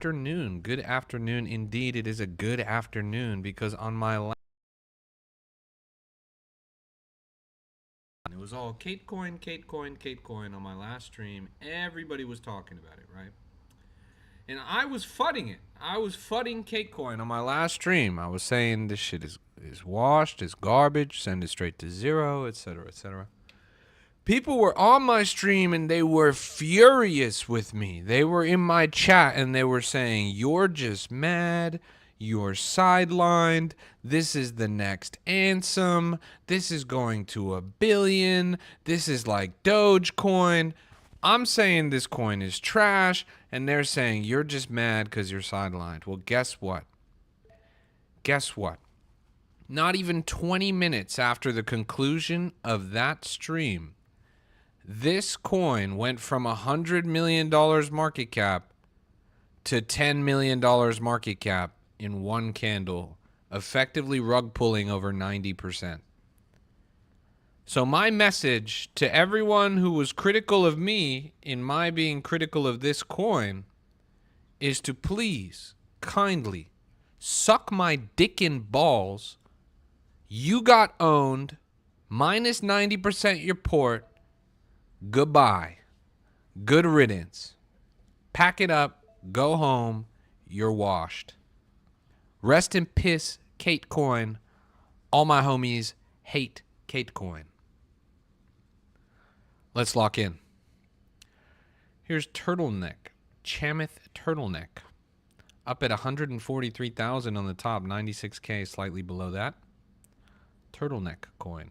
Afternoon. Good afternoon. Indeed, it is a good afternoon because on my last it was all Kate Coin, Kate Coin, Kate Coin on my last stream. Everybody was talking about it, right? And I was fudding it. I was fudding Kate Coin on my last stream. I was saying this shit is washed, is garbage, send it straight to zero, etc., etc. People were on my stream and they were furious with me. They were in my chat and they were saying, "You're just mad. You're sidelined. This is the next Ansem. This is going to 1 billion. This is like Dogecoin." I'm saying this coin is trash, and they're saying you're just mad because you're sidelined. Well, guess what? Guess what? Not even 20 minutes after the conclusion of that stream, this coin went from $100 million market cap to $10 million market cap in one candle, effectively rug pulling over 90%. So my message to everyone who was critical of me in my being critical of this coin is to please, kindly, suck my dick in balls. You got owned, minus 90% your port. Goodbye. Good riddance. Pack it up. Go home. You're washed. Rest in piss, Kate Coin. All my homies hate Kate Coin. Let's lock in. Here's Turtleneck. Chamath Turtleneck. Up at 143,000 on the top. 96K, slightly below that. Turtleneck coin.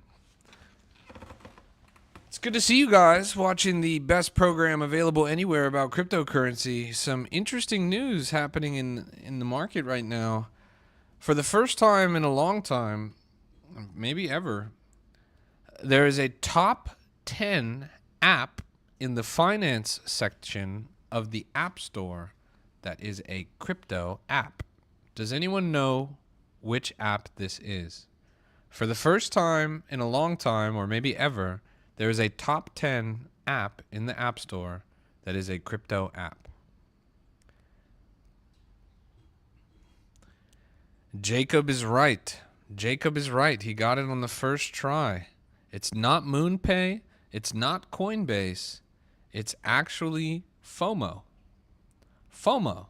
It's good to see you guys watching the best program available anywhere about cryptocurrency. Some interesting news happening in the market right now. For the first time in a long time, maybe ever, there is a top 10 app in the finance section of the App Store that is a crypto app. Does anyone know which app this is? For the first time in a long time, or maybe ever, there is a top 10 app in the App Store that is a crypto app. Jacob is right. Jacob is right. He got it on the first try. It's not MoonPay. It's not Coinbase. It's actually FOMO. FOMO.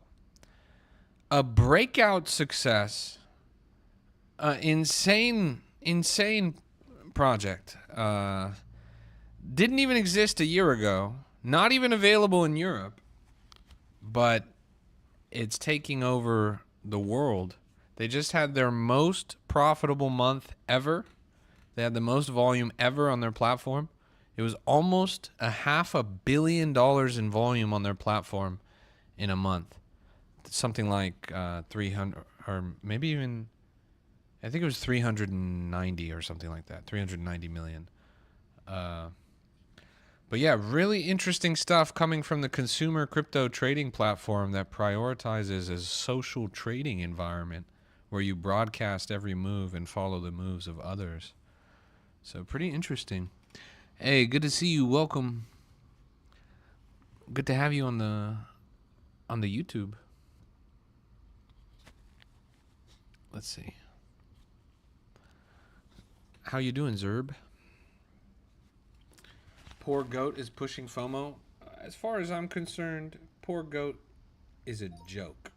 A breakout success. Insane project. Didn't even exist a year ago. Not even available in Europe. But it's taking over the world. They just had their most profitable month ever. They had the most volume ever on their platform. It was almost $500 million in volume on their platform in a month. Something like 300, or maybe even, I think it was 390 or something like that. 390 million. But yeah, really interesting stuff coming from the consumer crypto trading platform that prioritizes a social trading environment where you broadcast every move and follow the moves of others. So pretty interesting. Hey, good to see you. Welcome. Good to have you on the YouTube. Let's see. How you doing, Zerb? Poor Goat is pushing FOMO. As far as I'm concerned, Poor Goat is a joke.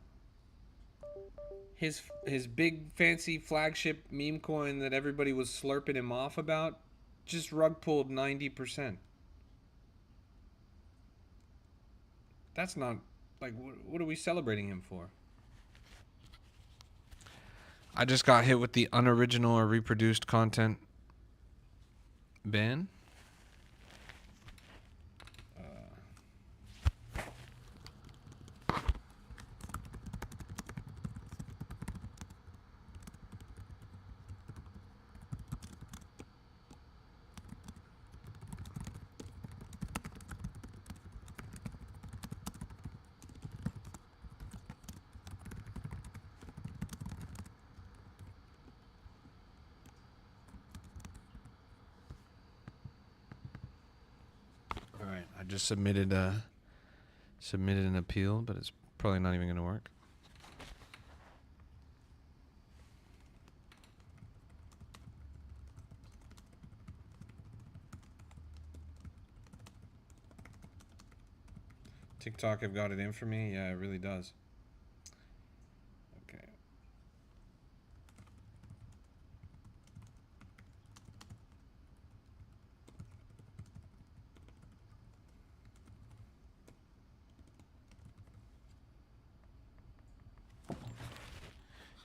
His big fancy flagship meme coin that everybody was slurping him off about just rug pulled 90%. That's not, like, what are we celebrating him for? I just got hit with the unoriginal or reproduced content ban. I just submitted an appeal, but it's probably not even gonna work. TikTok have got it in for me. Yeah, it really does. Okay.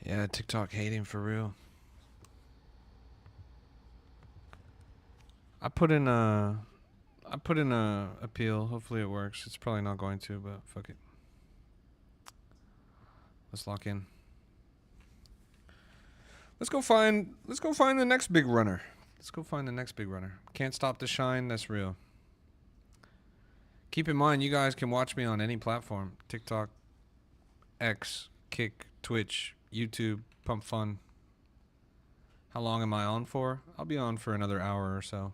Yeah, TikTok hating for real. I put in a appeal. Hopefully it works. It's probably not going to, but fuck it. Let's lock in. Let's go find the next big runner. Can't stop the shine. That's real. Keep in mind, you guys can watch me on any platform: TikTok, X, Kick, Twitch, YouTube, Pump Fun. How long am I on for? I'll be on for another hour or so.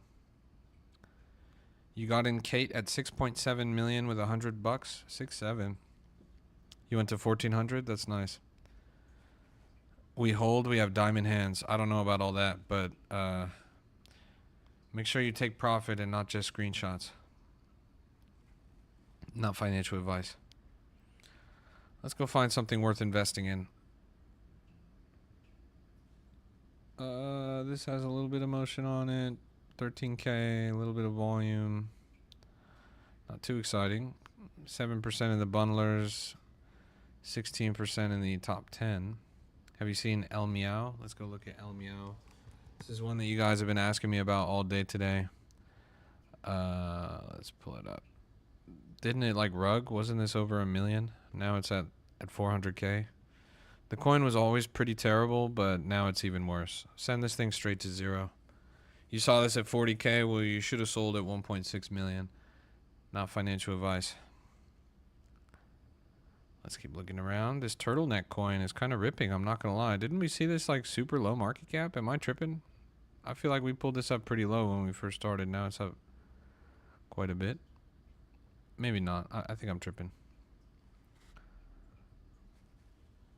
You got in Kate at 6.7 million with $100. 6.7. You went to 1400. That's nice. We hold. We have diamond hands. I don't know about all that, but make sure you take profit and not just screenshots. Not financial advice. Let's go find something worth investing in. This has a little bit of motion on it. 13K, a little bit of volume. Not too exciting. 7% of the bundlers. 16% in the top 10. Have you seen El Meow? Let's go look at El Meow. This is one that you guys have been asking me about all day today. Let's pull it up. Didn't it like rug? Wasn't this over 1 million? Now it's at 400K. The coin was always pretty terrible, but now it's even worse. Send this thing straight to zero. You saw this at 40K. Well, you should have sold at 1.6 million. Not financial advice. Let's keep looking around. This turtleneck coin is kind of ripping. I'm not going to lie. Didn't we see this like super low market cap? Am I tripping? I feel like we pulled this up pretty low when we first started. Now it's up quite a bit. Maybe not. I think I'm tripping.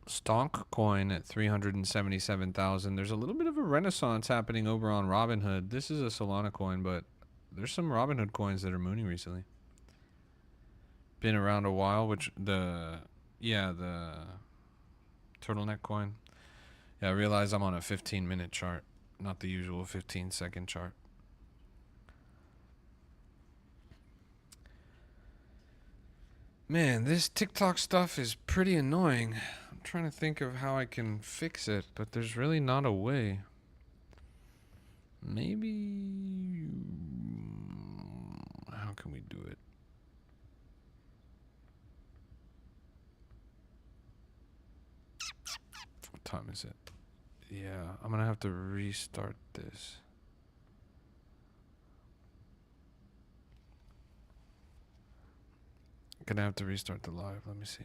Stonk coin at 377,000. There's a little bit of a renaissance happening over on Robinhood. This is a Solana coin, but there's some Robinhood coins that are mooning recently. Been around a while, which the turtleneck coin. Yeah, I realize I'm on a 15-minute chart, not the usual 15-second chart. Man, this TikTok stuff is pretty annoying. I'm trying to think of how I can fix it, but there's really not a way. Maybe... how can we do it? What time is it? Yeah, I'm gonna have to restart this. Gonna have to restart the live. Let me see.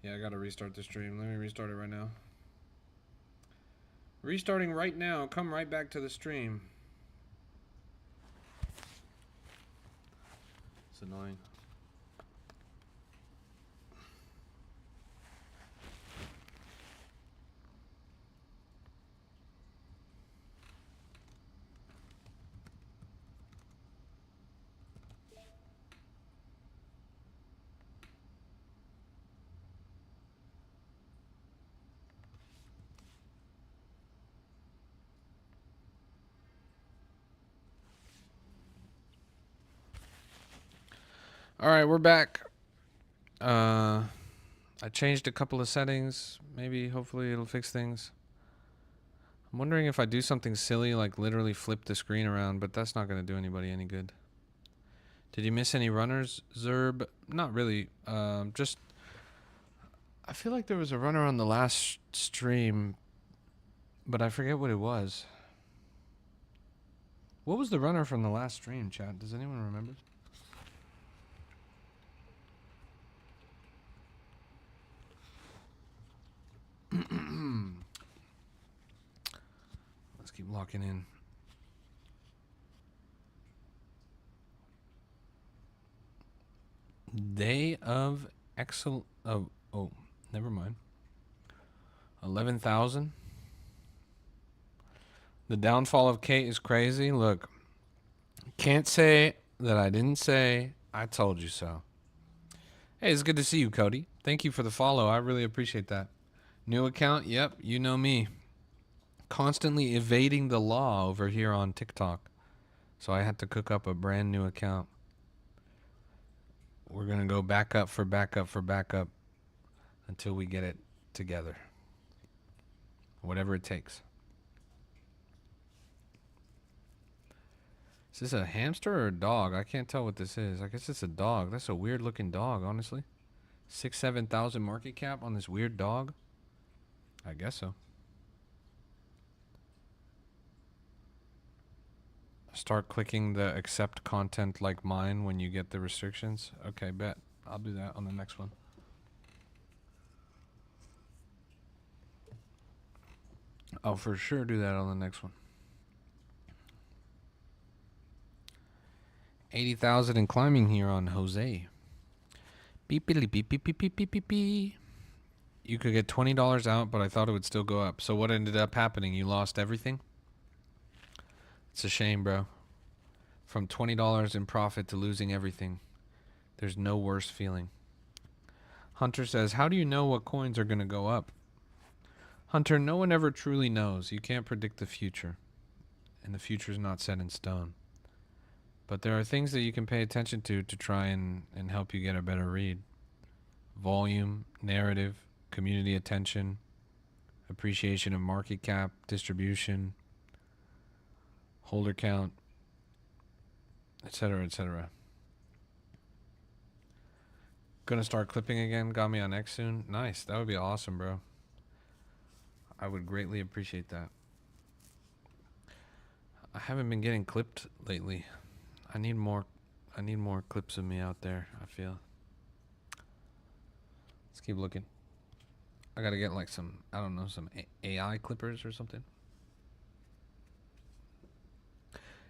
Yeah, I gotta restart the stream. Let me restart it right now. Restarting right now. Come right back to the stream. It's annoying. All right, we're back. I changed a couple of settings. Maybe, hopefully, it'll fix things. I'm wondering if I do something silly, like literally flip the screen around, but that's not going to do anybody any good. Did you miss any runners, Zerb? Not really. Just, I feel like there was a runner on the last stream, but I forget what it was. What was the runner from the last stream, chat? Does anyone remember? Let's keep locking in. Day of excellent. Oh, never mind. 11,000. The downfall of Kate is crazy. Look, can't say that I didn't say I told you so. Hey, it's good to see you, Cody. Thank you for the follow. I really appreciate that. New account? Yep, you know me. Constantly evading the law over here on TikTok. So I had to cook up a brand new account. We're going to go backup for backup for backup until we get it together. Whatever it takes. Is this a hamster or a dog? I can't tell what this is. I guess it's a dog. That's a weird looking dog, honestly. 6,000-7,000 market cap on this weird dog? I guess so. Start clicking the accept content like mine when you get the restrictions. Okay, bet. I'll do that on the next one. I'll for sure do that on the next one. 80,000 and climbing here on Jose. Beep beep beep beep beep beep beep beep beep. You could get $20 out, but I thought it would still go up. So what ended up happening? You lost everything? It's a shame, bro. From $20 in profit to losing everything. There's no worse feeling. Hunter says, how do you know what coins are going to go up? Hunter, no one ever truly knows. You can't predict the future. And the future is not set in stone. But there are things that you can pay attention to try and help you get a better read. Volume, narrative, community attention, appreciation of market cap, distribution, holder count, etc., etc. Gonna start clipping again. Got me on X soon. Nice. That would be awesome, bro. I would greatly appreciate that. I haven't been getting clipped lately. I need more clips of me out there, I feel. Let's keep looking. I gotta get like some, I don't know, some AI clippers or something.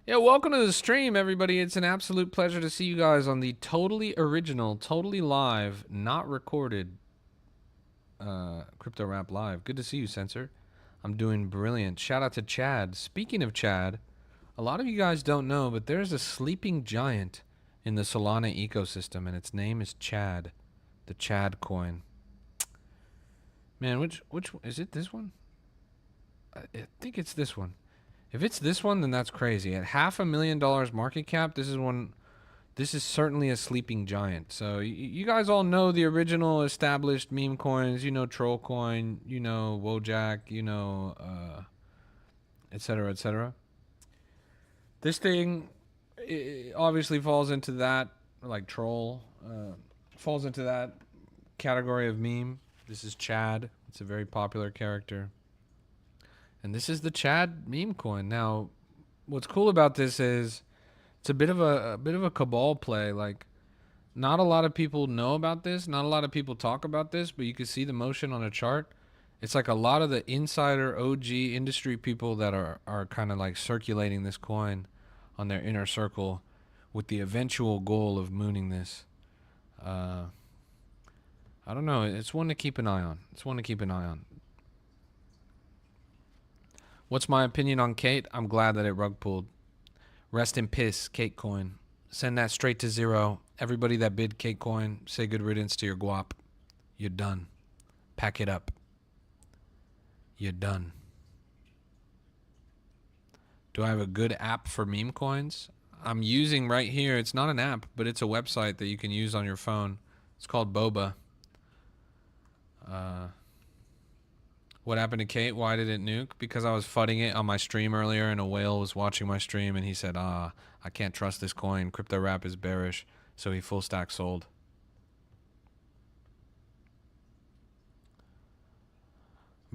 Yeah, welcome to the stream, everybody. It's an absolute pleasure to see you guys on the totally original, totally live, not recorded Crypto Rap Live. Good to see you, Sensor. I'm doing brilliant. Shout out to Chad. Speaking of Chad, a lot of you guys don't know, but there's a sleeping giant in the Solana ecosystem, and its name is Chad, the Chad coin. Man, which is it? This one? I think it's this one. If it's this one, then that's crazy. At $500,000 market cap, this is certainly a sleeping giant. So you guys all know the original established meme coins. You know Trollcoin, you know Wojak, you know, etc., etc. This thing obviously falls into that, like Troll, falls into that category of meme. This is Chad. It's a very popular character. And this is the Chad meme coin. Now, what's cool about this is it's a bit of a cabal play. Like, not a lot of people know about this. Not a lot of people talk about this, but you can see the motion on a chart. It's like a lot of the insider OG industry people that are kind of like circulating this coin on their inner circle with the eventual goal of mooning this. I don't know. It's one to keep an eye on. It's one to keep an eye on. What's my opinion on Kate? I'm glad that it rug pulled. Rest in piss, Kate coin. Send that straight to zero. Everybody that bid Kate coin, say good riddance to your guap. You're done. Pack it up. You're done. Do I have a good app for meme coins? I'm using right here. It's not an app, but it's a website that you can use on your phone. It's called Boba. What happened to Kate? Why did it nuke? Because I was fudding it on my stream earlier, and a whale was watching my stream, and he said, I can't trust this coin. Crypto Rap is bearish. So he full stack sold.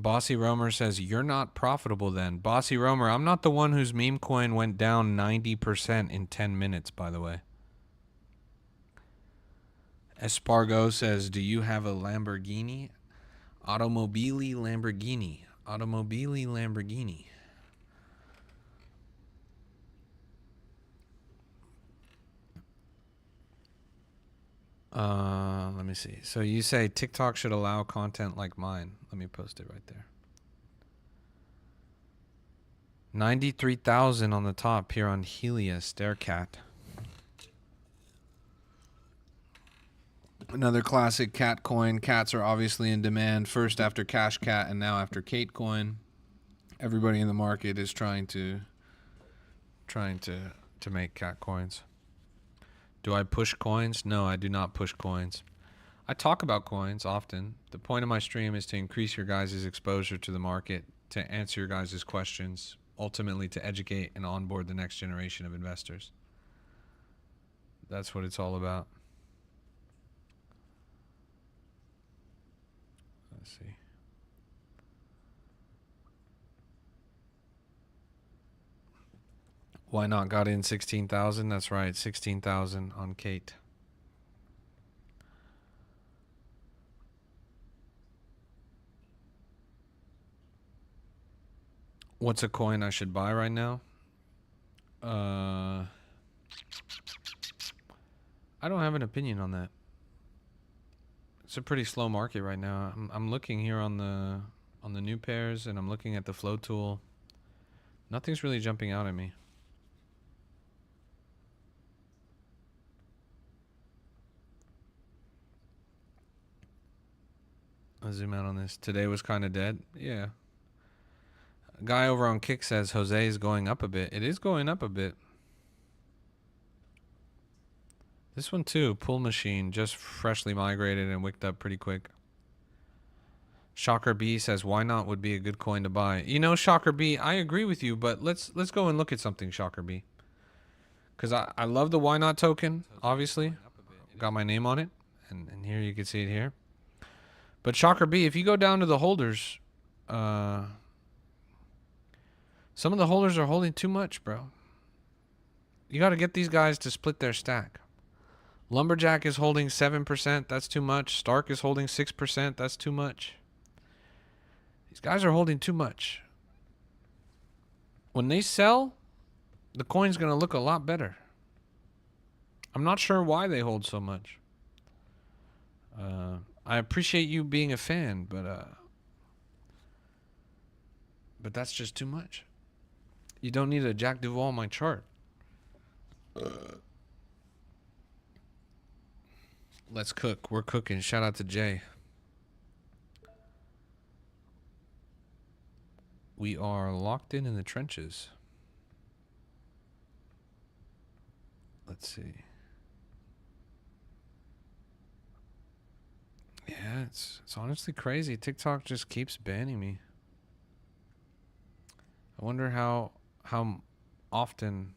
Bossy Romer says, you're not profitable then. Bossy Romer, I'm not the one whose meme coin went down 90% in 10 minutes, by the way. Espargo says, do you have a Lamborghini? Automobili Lamborghini. Automobili Lamborghini. Let me see. So you say TikTok should allow content like mine. Let me post it right there. 93,000 on the top here on Helios, Starecat. Another classic cat coin. Cats are obviously in demand. First after Cash Cat and now after Kate coin. Everybody in the market is trying to make cat coins. Do I push coins? No, I do not push coins. I talk about coins often. The point of my stream is to increase your guys' exposure to the market, to answer your guys' questions, ultimately to educate and onboard the next generation of investors. That's what it's all about. Let's see. Why not? Got in 16,000. That's right, 16,000 on Kate. What's a coin I should buy right now? I don't have an opinion on that. It's a pretty slow market right now. I'm looking here on the new pairs, and I'm looking at the flow tool. Nothing's really jumping out at me. I'll zoom out on this. Today was kind of dead. Yeah. A guy over on Kick says Jose is going up a bit. It is going up a bit. This one too, Pull Machine, just freshly migrated and wicked up pretty quick. Shocker B says, why not would be a good coin to buy. You know, Shocker B, I agree with you, but let's go and look at something, Shocker B. Because I love the why not token, obviously. Got my name on it. And here you can see it here. But Shocker B, if you go down to the holders, some of the holders are holding too much, bro. You got to get these guys to split their stack. Lumberjack is holding 7%. That's too much. Stark is holding 6%. That's too much. These guys are holding too much. When they sell, the coin's going to look a lot better. I'm not sure why they hold so much. I appreciate you being a fan, but that's just too much. You don't need a Jack Duvall on my chart. Let's cook. We're cooking. Shout out to Jay. We are locked in the trenches. Let's see. Yeah, it's honestly crazy. TikTok just keeps banning me. I wonder how often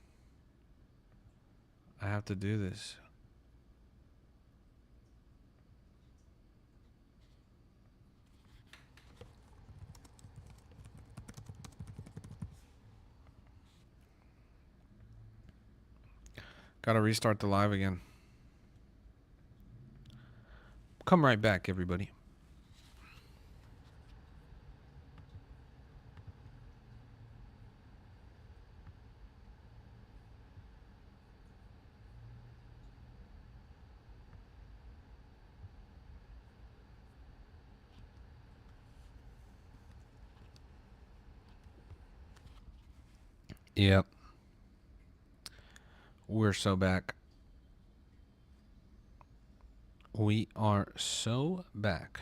I have to do this. Gotta restart the live again. Come right back, everybody. Yep. We're so back. We are so back.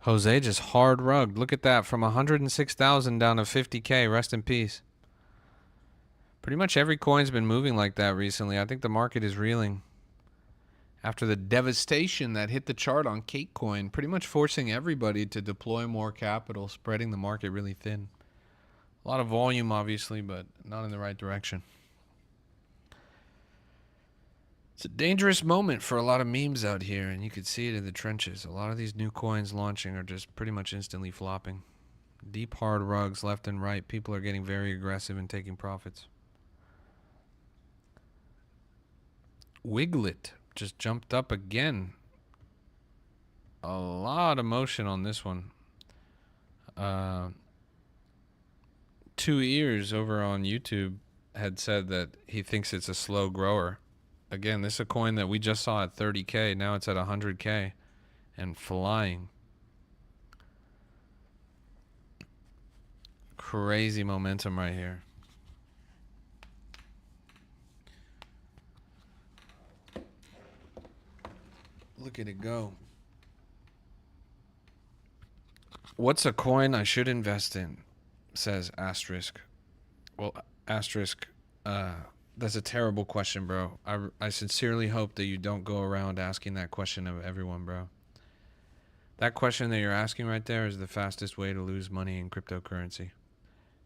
Jose just hard rugged. Look at that. From 106,000 down to 50K. Rest in peace. Pretty much every coin's been moving like that recently. I think the market is reeling. After the devastation that hit the chart on Kate Coin, pretty much forcing everybody to deploy more capital, spreading the market really thin. A lot of volume, obviously, but not in the right direction. It's a dangerous moment for a lot of memes out here, and you could see it in the trenches. A lot of these new coins launching are just pretty much instantly flopping. Deep hard rugs left and right. People are getting very aggressive and taking profits. Wiglet just jumped up again. A lot of motion on this one. Two Ears over on YouTube had said that he thinks it's a slow grower. Again, this is a coin that we just saw at 30K. Now it's at 100K and flying. Crazy momentum right here. Look at it go. What's a coin I should invest in? Says Asterisk. Well, Asterisk, that's a terrible question, bro. I sincerely hope that you don't go around asking that question of everyone, bro. That question that you're asking right there is the fastest way to lose money in cryptocurrency.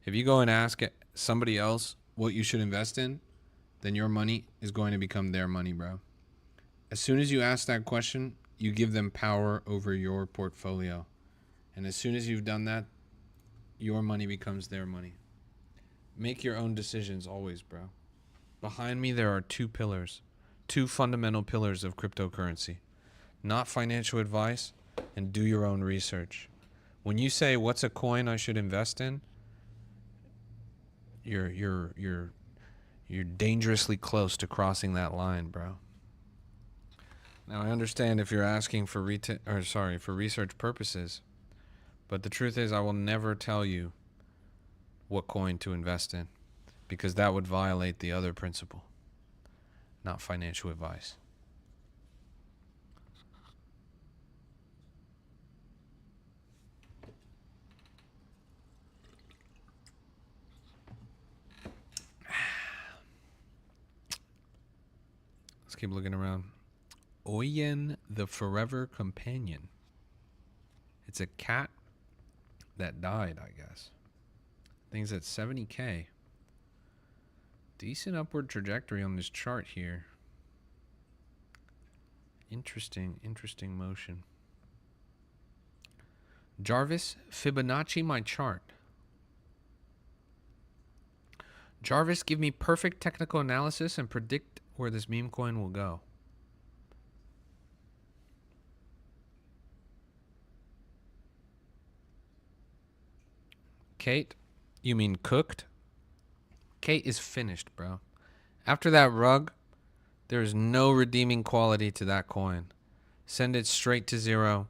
If you go and ask somebody else what you should invest in, then your money is going to become their money, bro. As soon as you ask that question, you give them power over your portfolio. And as soon as you've done that, your money becomes their money. Make your own decisions always, bro. Behind me, there are two pillars, two fundamental pillars of cryptocurrency. Not financial advice, and do your own research. When you say, what's a coin I should invest in? You're dangerously close to crossing that line, bro. Now, I understand if you're asking for research purposes, but the truth is I will never tell you what coin to invest in, because that would violate the other principle, not financial advice. Let's keep looking around. Oyen the Forever Companion. It's a cat that died, I guess. Things at 70K. Decent upward trajectory on this chart here. Interesting motion. Jarvis, Fibonacci my chart. Jarvis, give me perfect technical analysis and predict where this meme coin will go. Kate, you mean cooked? Kate is finished, bro. After that rug, there is no redeeming quality to that coin. Send it straight to zero.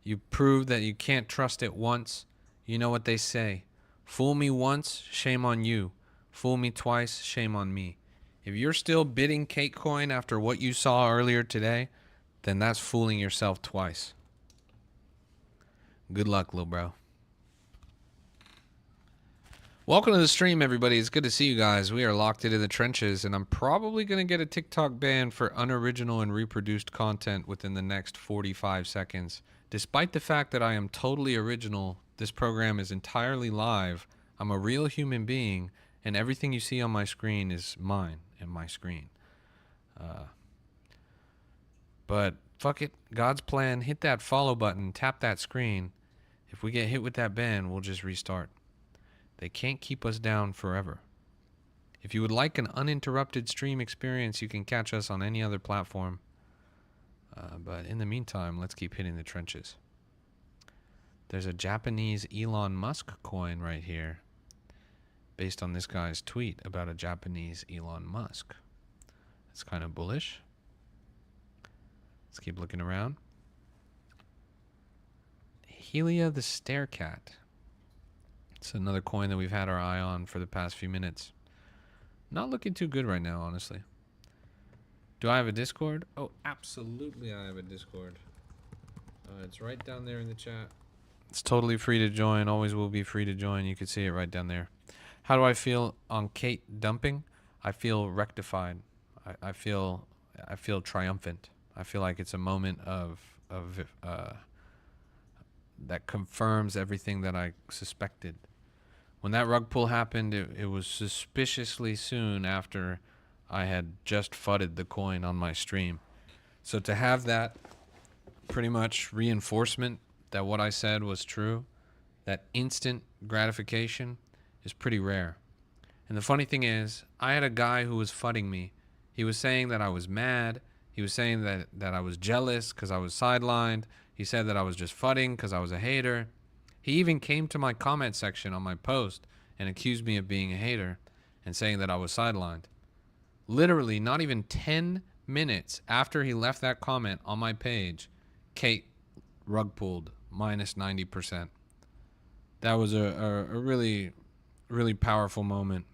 You prove that you can't trust it once. You know what they say. Fool me once, shame on you. Fool me twice, shame on me. If you're still bidding Kate coin after what you saw earlier today, then that's fooling yourself twice. Good luck, little bro. Welcome to the stream, everybody. It's good to see you guys. We are locked into the trenches, and I'm probably going to get a TikTok ban for unoriginal and reproduced content within the next 45 seconds. Despite the fact that I am totally original, this program is entirely live. I'm a real human being, and everything you see on my screen is mine and my screen. But fuck it. God's plan. Hit that follow button. Tap that screen. If we get hit with that ban, we'll just restart. They can't keep us down forever. If you would like an uninterrupted stream experience, you can catch us on any other platform. But in the meantime, let's keep hitting the trenches. There's a Japanese Elon Musk coin right here, based on this guy's tweet about a Japanese Elon Musk. It's kind of bullish. Let's keep looking around. Helia the Starecat. It's another coin that we've had our eye on for the past few minutes. Not looking too good right now, honestly. Do I have a Discord? Oh, absolutely I have a Discord. It's right down there in the chat. It's totally free to join. Always will be free to join. You can see it right down there. How do I feel on Kate dumping? I feel rectified. I feel triumphant. I feel like it's a moment of that confirms everything that I suspected. When that rug pull happened, it was suspiciously soon after I had just fudded the coin on my stream. So to have that pretty much reinforcement that what I said was true, that instant gratification, is pretty rare. And the funny thing is, I had a guy who was fudding me. He was saying that I was mad. He was saying that I was jealous because I was sidelined. He said that I was just fudding because I was a hater. He even came to my comment section on my post and accused me of being a hater and saying that I was sidelined. Literally, not even 10 minutes after he left that comment on my page, Kate rug pulled minus 90%. That was a really, really powerful moment.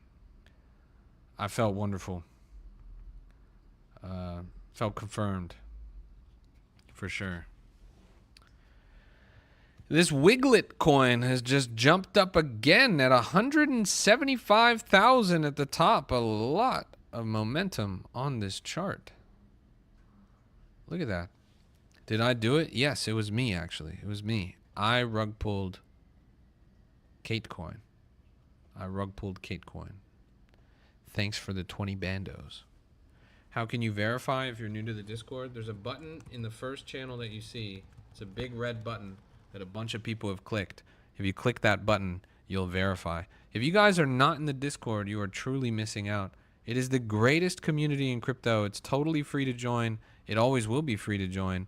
I felt wonderful. Felt confirmed. For sure. This Wiglet coin has just jumped up again at 175,000 at the top. A lot of momentum on this chart. Look at that. Did I do it? Yes, it was me, actually. It was me. I rug pulled Kate coin. I rug pulled Kate coin. Thanks for the 20 bandos. How can you verify if you're new to the Discord? There's a button in the first channel that you see. It's a big red button that a bunch of people have clicked. If you click that button, you'll verify. If you guys are not in the Discord, you are truly missing out. It is the greatest community in crypto. It's totally free to join. It always will be free to join.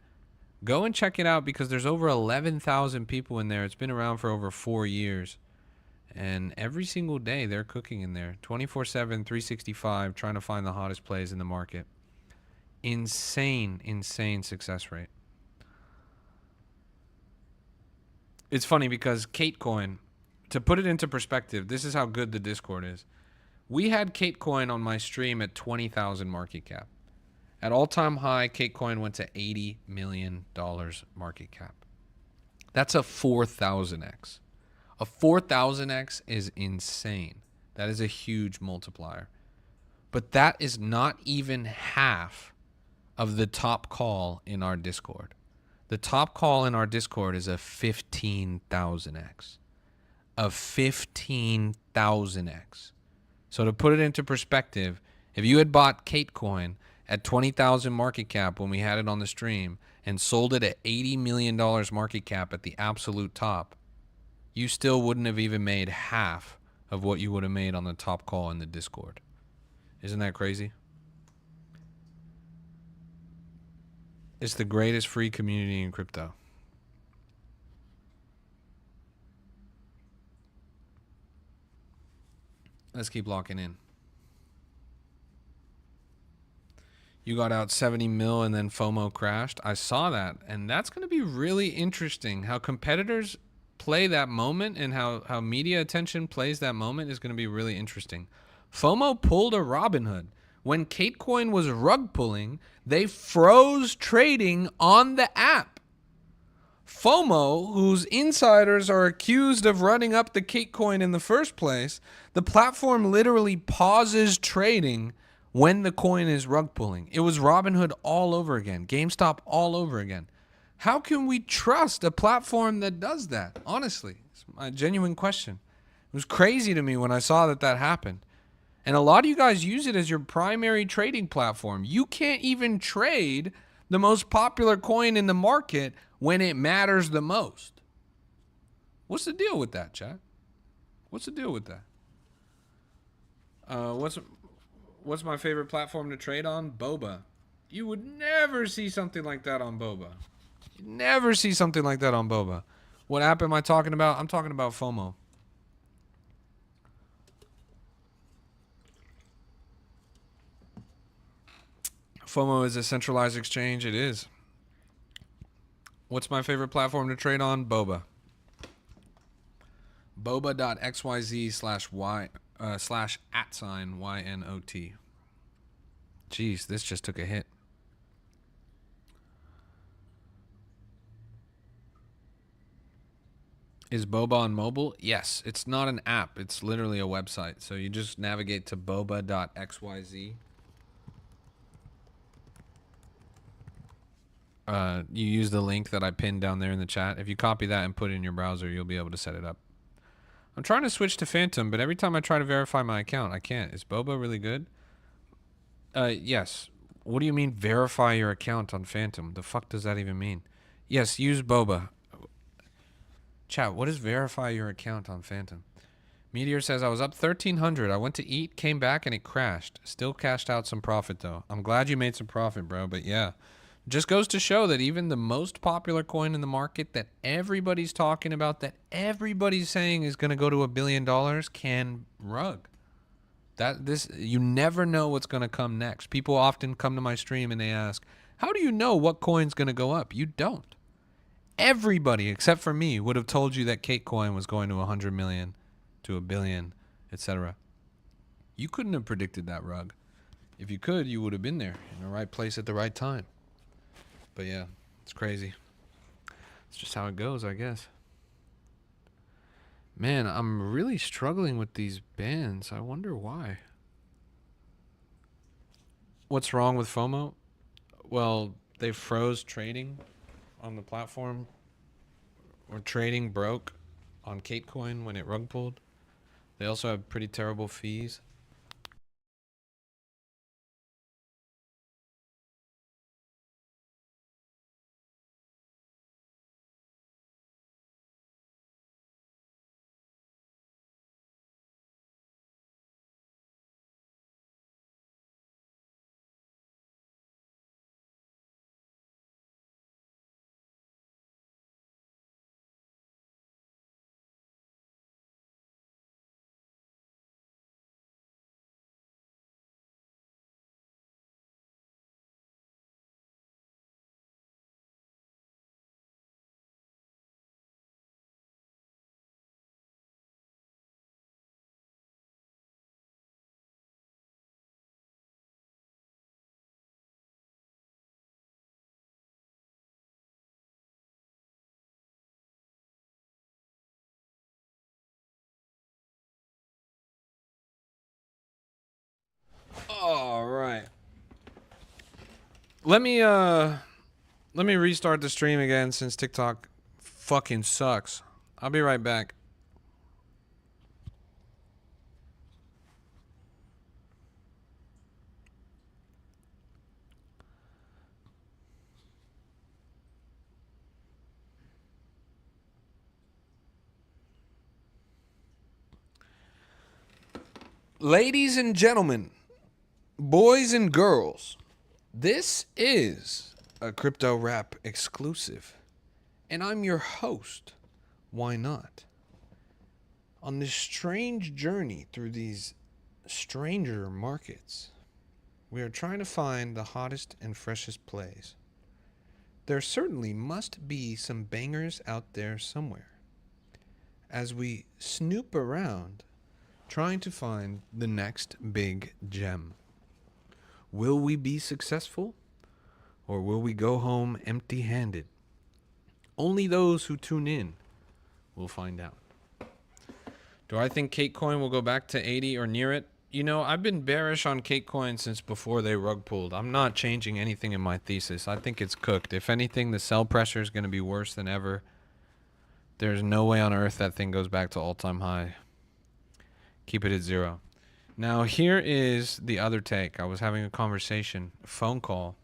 Go and check it out because there's over 11,000 people in there. It's been around for over 4 years. And every single day they're cooking in there. 24/7, 365, trying to find the hottest plays in the market. Insane, insane success rate. It's funny because Katecoin, to put it into perspective, this is how good the Discord is. We had Katecoin on my stream at 20,000 market cap. At all-time high, Katecoin went to $80 million market cap. That's a 4,000x. A 4,000x is insane. That is a huge multiplier. But that is not even half of the top call in our Discord. The top call in our Discord is a 15,000x. A 15,000x. So to put it into perspective, if you had bought Katecoin at 20,000 market cap when we had it on the stream and sold it at $80 million market cap at the absolute top, you still wouldn't have even made half of what you would have made on the top call in the Discord. Isn't that crazy? It's the greatest free community in crypto. Let's keep locking in. You got out 70 mil and then FOMO crashed. I saw that. And that's going to be really interesting. How competitors play that moment and how media attention plays that moment is going to be really interesting. FOMO pulled a Robinhood. When Katecoin was rug pulling, they froze trading on the app. FOMO, whose insiders are accused of running up the Katecoin in the first place, the platform literally pauses trading when the coin is rug pulling. It was Robinhood all over again. GameStop all over again. How can we trust a platform that does that? Honestly, it's a genuine question. It was crazy to me when I saw that happened. And a lot of you guys use it as your primary trading platform. You can't even trade the most popular coin in the market when it matters the most. What's the deal with that, chat? What's the deal with that? What's my favorite platform to trade on? Boba. You would never see something like that on Boba. You'd never see something like that on Boba. What app am I talking about? I'm talking about FOMO. FOMO is a centralized exchange. It is. What's my favorite platform to trade on? Boba. Boba.xyz/y/@YNOT. Jeez, this just took a hit. Is Boba on mobile? Yes. It's not an app. It's literally a website. So you just navigate to boba.xyz. You use the link that I pinned down there in the chat. If you copy that and put it in your browser, you'll be able to set it up. I'm trying to switch to Phantom, but every time I try to verify my account, I can't. Is Boba really good? Yes. What do you mean verify your account on Phantom? The fuck does that even mean? Yes, use boba. Chat, what is verify your account on Phantom? Meteor says, I was up 1,300. I went to eat, came back, and it crashed. Still cashed out some profit, though. I'm glad you made some profit, bro, but yeah. Just goes to show that even the most popular coin in the market that everybody's talking about, that everybody's saying is going to go to $1 billion, can rug. You never know what's going to come next. People often come to my stream and they ask, how do you know what coin's going to go up? You don't. Everybody except for me would have told you that Cake Coin was going to 100 million, to 1 billion, etc. You couldn't have predicted that, rug. If you could, you would have been there in the right place at the right time. But yeah, it's crazy. It's just how it goes, I guess. Man, I'm really struggling with these bans. I wonder why. What's wrong with FOMO? Well, they froze trading on the platform, or trading broke on Catecoin when it rug pulled. They also have pretty terrible fees. All right. Let me restart the stream again since TikTok fucking sucks. I'll be right back. Ladies and gentlemen, boys and girls, this is a Crypto Rap exclusive, and I'm your host, Why Not? On this strange journey through these stranger markets, we are trying to find the hottest and freshest plays. There certainly must be some bangers out there somewhere. As we snoop around, trying to find the next big gem. Will we be successful? Or will we go home empty-handed? Only those who tune in will find out. Do I think Catecoin will go back to 80 or near it? You know, I've been bearish on Catecoin since before they rug pulled. I'm not changing anything in my thesis. I think it's cooked. If anything, the sell pressure is going to be worse than ever. There's no way on earth that thing goes back to all-time high. Keep it at 0. Now, here is the other take. I was having a conversation, a phone call,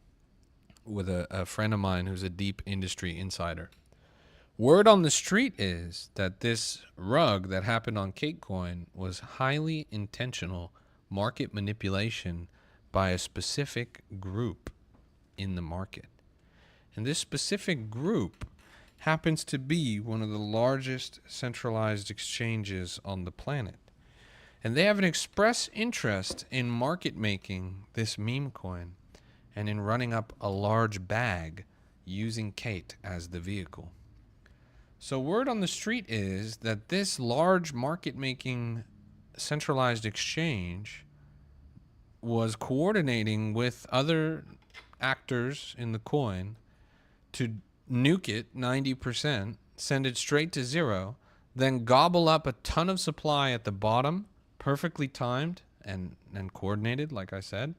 with a friend of mine who's a deep industry insider. Word on the street is that this rug that happened on Catecoin was highly intentional market manipulation by a specific group in the market. And this specific group happens to be one of the largest centralized exchanges on the planet. And they have an express interest in market making this meme coin and in running up a large bag using Kate as the vehicle. So word on the street is that this large market making centralized exchange was coordinating with other actors in the coin to nuke it 90%, send it straight to 0, then gobble up a ton of supply at the bottom, perfectly timed and coordinated, like I said,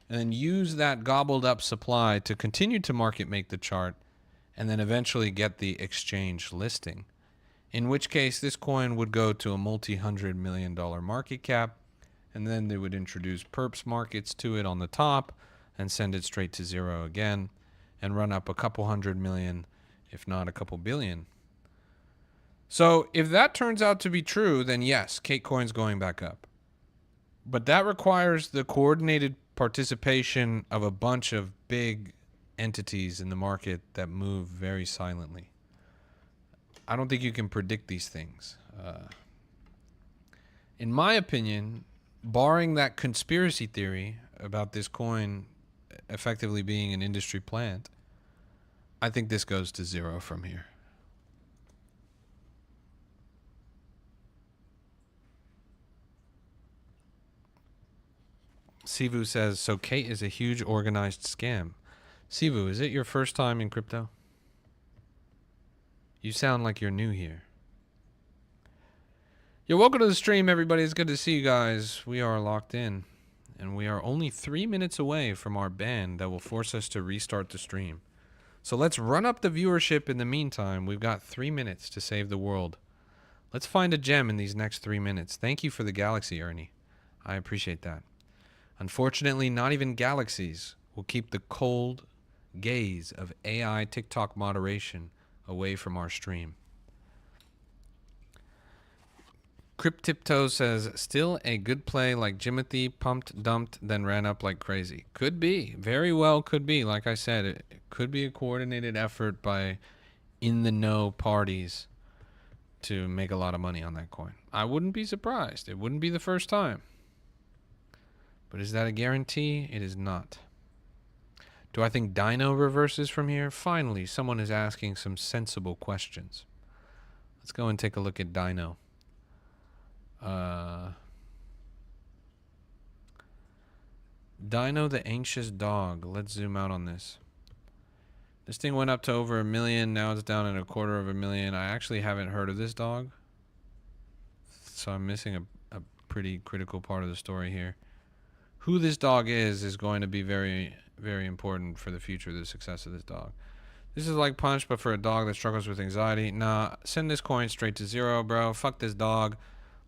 and then use that gobbled up supply to continue to market make the chart and then eventually get the exchange listing. In which case, this coin would go to a multi-$100 million market cap and then they would introduce perps markets to it on the top and send it straight to zero again and run up a couple hundred million, if not a couple billion. So if that turns out to be true, then yes, Catecoin's going back up. But that requires the coordinated participation of a bunch of big entities in the market that move very silently. I don't think you can predict these things. In my opinion, barring that conspiracy theory about this coin effectively being an industry plant, I think this goes to zero from here. Sivu says, so Kate is a huge organized scam. Sivu, is it your first time in crypto? You sound like you're new here. You're welcome to the stream, everybody. It's good to see you guys. We are locked in, and we are only 3 minutes away from our ban that will force us to restart the stream. So let's run up the viewership in the meantime. We've got 3 minutes to save the world. Let's find a gem in these next 3 minutes. Thank you for the galaxy, Ernie. I appreciate that. Unfortunately, not even galaxies will keep the cold gaze of AI TikTok moderation away from our stream. Cryptiptoe says, still a good play like Jimothy, pumped, dumped, then ran up like crazy. Could be. Very well could be. Like I said, it could be a coordinated effort by in-the-know parties to make a lot of money on that coin. I wouldn't be surprised. It wouldn't be the first time. But is that a guarantee? It is not. Do I think Dino reverses from here? Finally, someone is asking some sensible questions. Let's go and take a look at Dino. Dino the anxious dog. Let's zoom out on this. This thing went up to over 1 million. Now it's down at 250,000. I actually haven't heard of this dog, so I'm missing a pretty critical part of the story here. Who this dog is going to be very, very important for the future, the success of this dog. This is like Punch, but for a dog that struggles with anxiety. Nah, send this coin straight to zero, bro. Fuck this dog.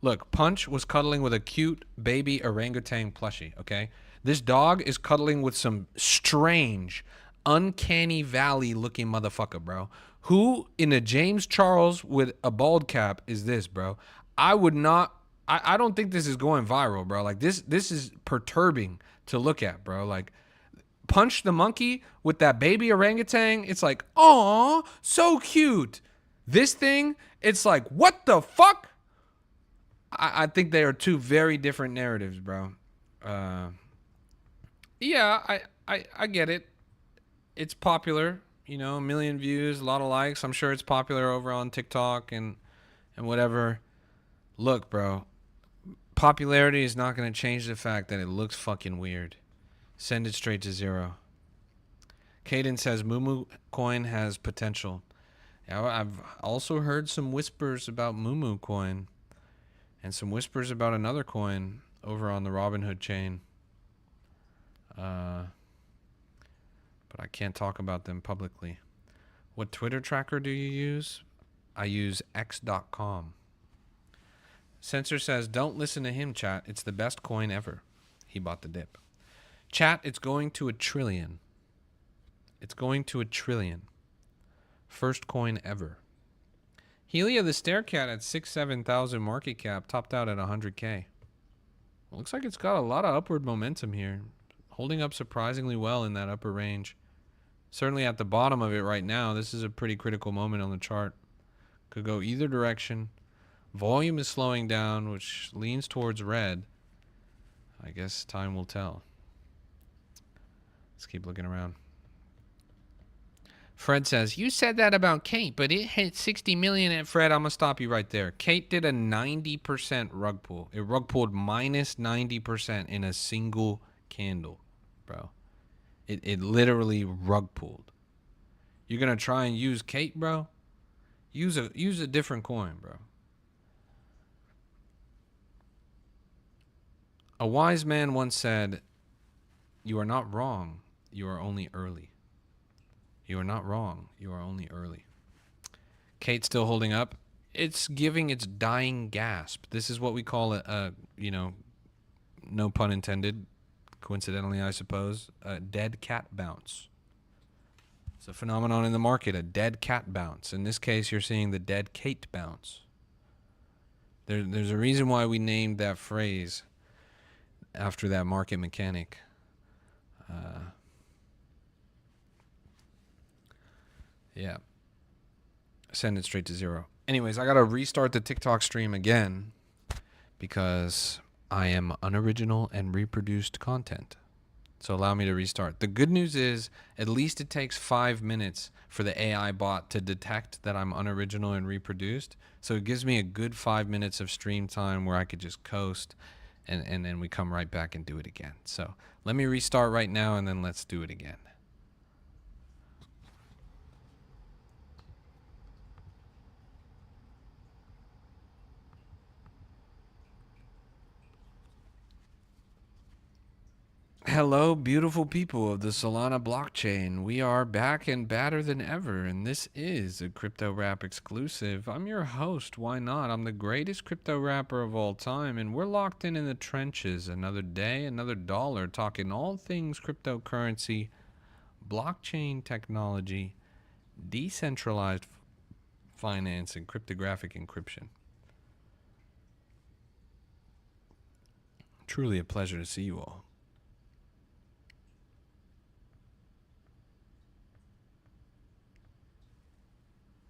Look, Punch was cuddling with a cute baby orangutan plushie, okay? This dog is cuddling with some strange, uncanny valley looking motherfucker, bro. Who in a James Charles with a bald cap is this, bro? I would not... I don't think this is going viral, bro. Like, this is perturbing to look at, bro. Like, Punch the monkey with that baby orangutan, it's like, aw, so cute. This thing, it's like, what the fuck? I think they are two very different narratives, bro. Yeah, I get it. It's popular, you know, 1 million views, a lot of likes. I'm sure it's popular over on TikTok and whatever. Look, bro. Popularity is not going to change the fact that it looks fucking weird. Send it straight to zero. Caden says Mumu coin has potential. Yeah, I've also heard some whispers about Mumu coin and some whispers about another coin over on the Robinhood chain. But I can't talk about them publicly. What Twitter tracker do you use? I use x.com. Sensor says, don't listen to him, chat. It's the best coin ever. He bought the dip. Chat, it's going to 1 trillion. It's going to 1 trillion. First coin ever. Helia the Staircat at 6,000-7,000 market cap topped out at 100K. Looks like it's got a lot of upward momentum here. Holding up surprisingly well in that upper range. Certainly at the bottom of it right now, this is a pretty critical moment on the chart. Could go either direction. Volume is slowing down, which leans towards red. I guess time will tell. Let's keep looking around. Fred says, you said that about Kate, but it hit 60 million at Fred. I'm going to stop you right there. Kate did a 90% rug pull. It rug pulled minus 90% in a single candle, bro. It literally rug pulled. You're going to try and use Kate, bro? Use a different coin, bro. A wise man once said, you are not wrong, you are only early. You are not wrong, you are only early. Kate's still holding up. It's giving its dying gasp. This is what we call a no pun intended, coincidentally, I suppose, a dead cat bounce. It's a phenomenon in the market, a dead cat bounce. In this case, you're seeing the dead Kate bounce. There's a reason why we named that phrase after that market mechanic. Yeah. Send it straight to zero. Anyways, I got to restart the TikTok stream again because I am unoriginal and reproduced content. So allow me to restart. The good news is at least it takes 5 minutes for the AI bot to detect that I'm unoriginal and reproduced. So it gives me a good 5 minutes of stream time where I could just coast and then we come right back and do it again. So let me restart right now and then let's do it again. Hello, beautiful people of the Solana blockchain. We are back and badder than ever, and this is a Crypto Rap exclusive. I'm your host, why not? I'm the greatest crypto rapper of all time, and we're locked in the trenches. Another day, another dollar, talking all things cryptocurrency, blockchain technology, decentralized finance, and cryptographic encryption. Truly a pleasure to see you all.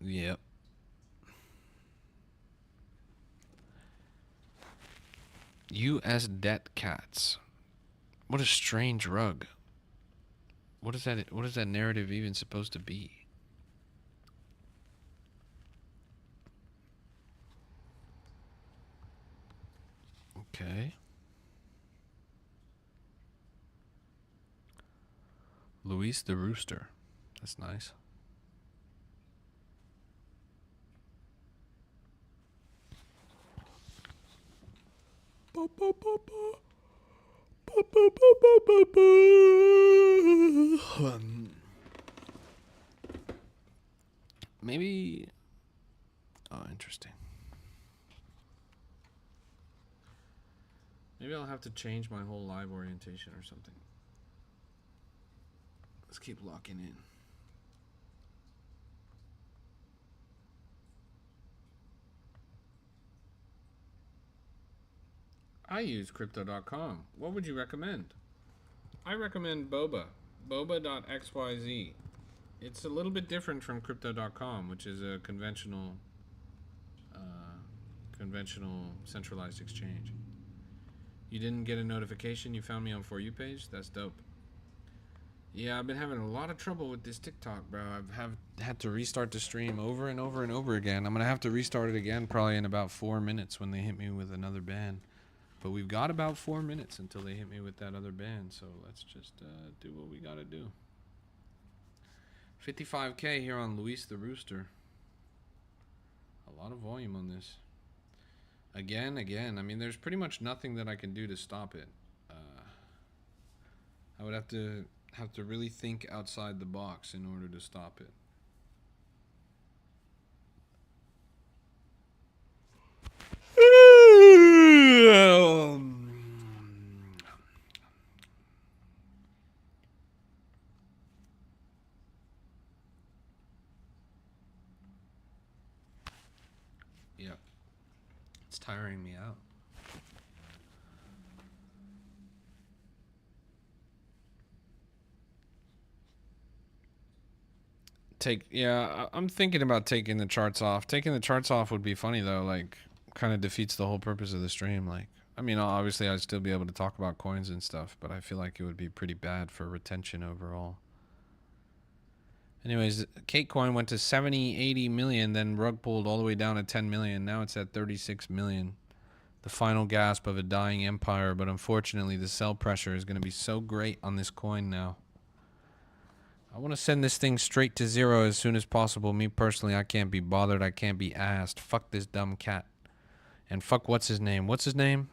Yep. U.S. debt cats. What a strange rug. What is that? What is that narrative even supposed to be? Okay. Luis the Rooster. That's nice. Maybe. Oh, interesting. Maybe I'll have to change my whole live orientation or something. Let's keep locking in. I use crypto.com. What would you recommend? I recommend Boba. Boba.xyz. It's a little bit different from crypto.com, which is a conventional centralized exchange. You didn't get a notification you found me on For You page? That's dope. Yeah, I've been having a lot of trouble with this TikTok, bro. I've had to restart the stream over and over and over again. I'm going to have to restart it again probably in about 4 minutes when they hit me with another ban. But we've got about 4 minutes until they hit me with that other ban, so let's just do what we got to do. 55K here on Luis the Rooster. A lot of volume on this. Again. I mean, there's pretty much nothing that I can do to stop it. I would have to really think outside the box in order to stop it. Yep. It's tiring me out. I'm thinking about taking the charts off. Taking the charts off would be funny though, like kind of defeats the whole purpose of the stream. Like, I mean, obviously I'd still be able to talk about coins and stuff, but I feel like it would be pretty bad for retention overall. Anyways, Kate coin went to 70, 80 million, then rug pulled all the way down to 10 million. Now it's at 36 million. The final gasp of a dying empire, but unfortunately the sell pressure is going to be so great on this coin now. I want to send this thing straight to zero as soon as possible. Me personally, I can't be bothered. I can't be asked. Fuck this dumb cat. And fuck what's his name? What's his name?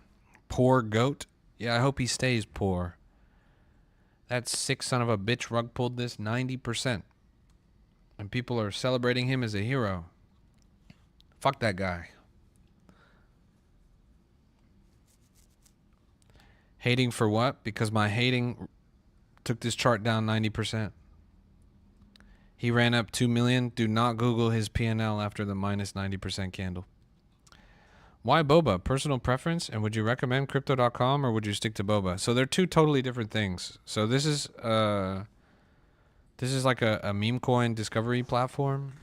Poor goat? Yeah, I hope he stays poor. That sick son of a bitch rug pulled this 90%. And people are celebrating him as a hero. Fuck that guy. Hating for what? Because my hating took this chart down 90%. He ran up 2 million. Do not Google his P&L after the minus 90% candle. Why boba? Personal preference? And would you recommend crypto.com or would you stick to boba? So they're two totally different things. So this is like a meme coin discovery platform.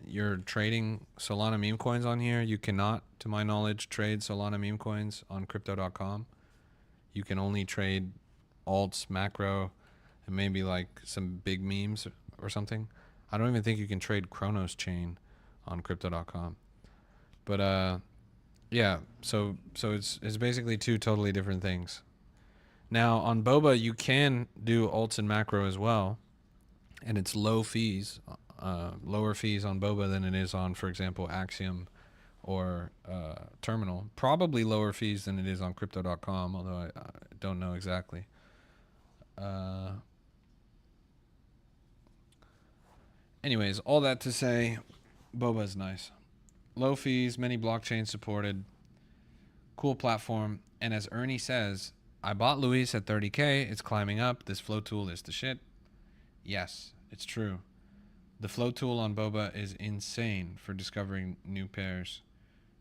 You're trading Solana meme coins on here. You cannot, to my knowledge, trade Solana meme coins on crypto.com. You can only trade alts, macro, and maybe like some big memes or something. I don't even think you can trade Chronos chain on crypto.com. But yeah, so it's basically two totally different things. Now on Boba you can do alts and macro as well, and it's low fees, lower fees on Boba than it is on, for example, Axiom or Terminal. Probably lower fees than it is on crypto.com, although I don't know exactly. Anyways, all that to say, Boba is nice. Low fees, many blockchains supported, cool platform, and as Ernie says, I bought Luis at 30K, it's climbing up, this flow tool is the shit. Yes, it's true. The flow tool on Boba is insane for discovering new pairs.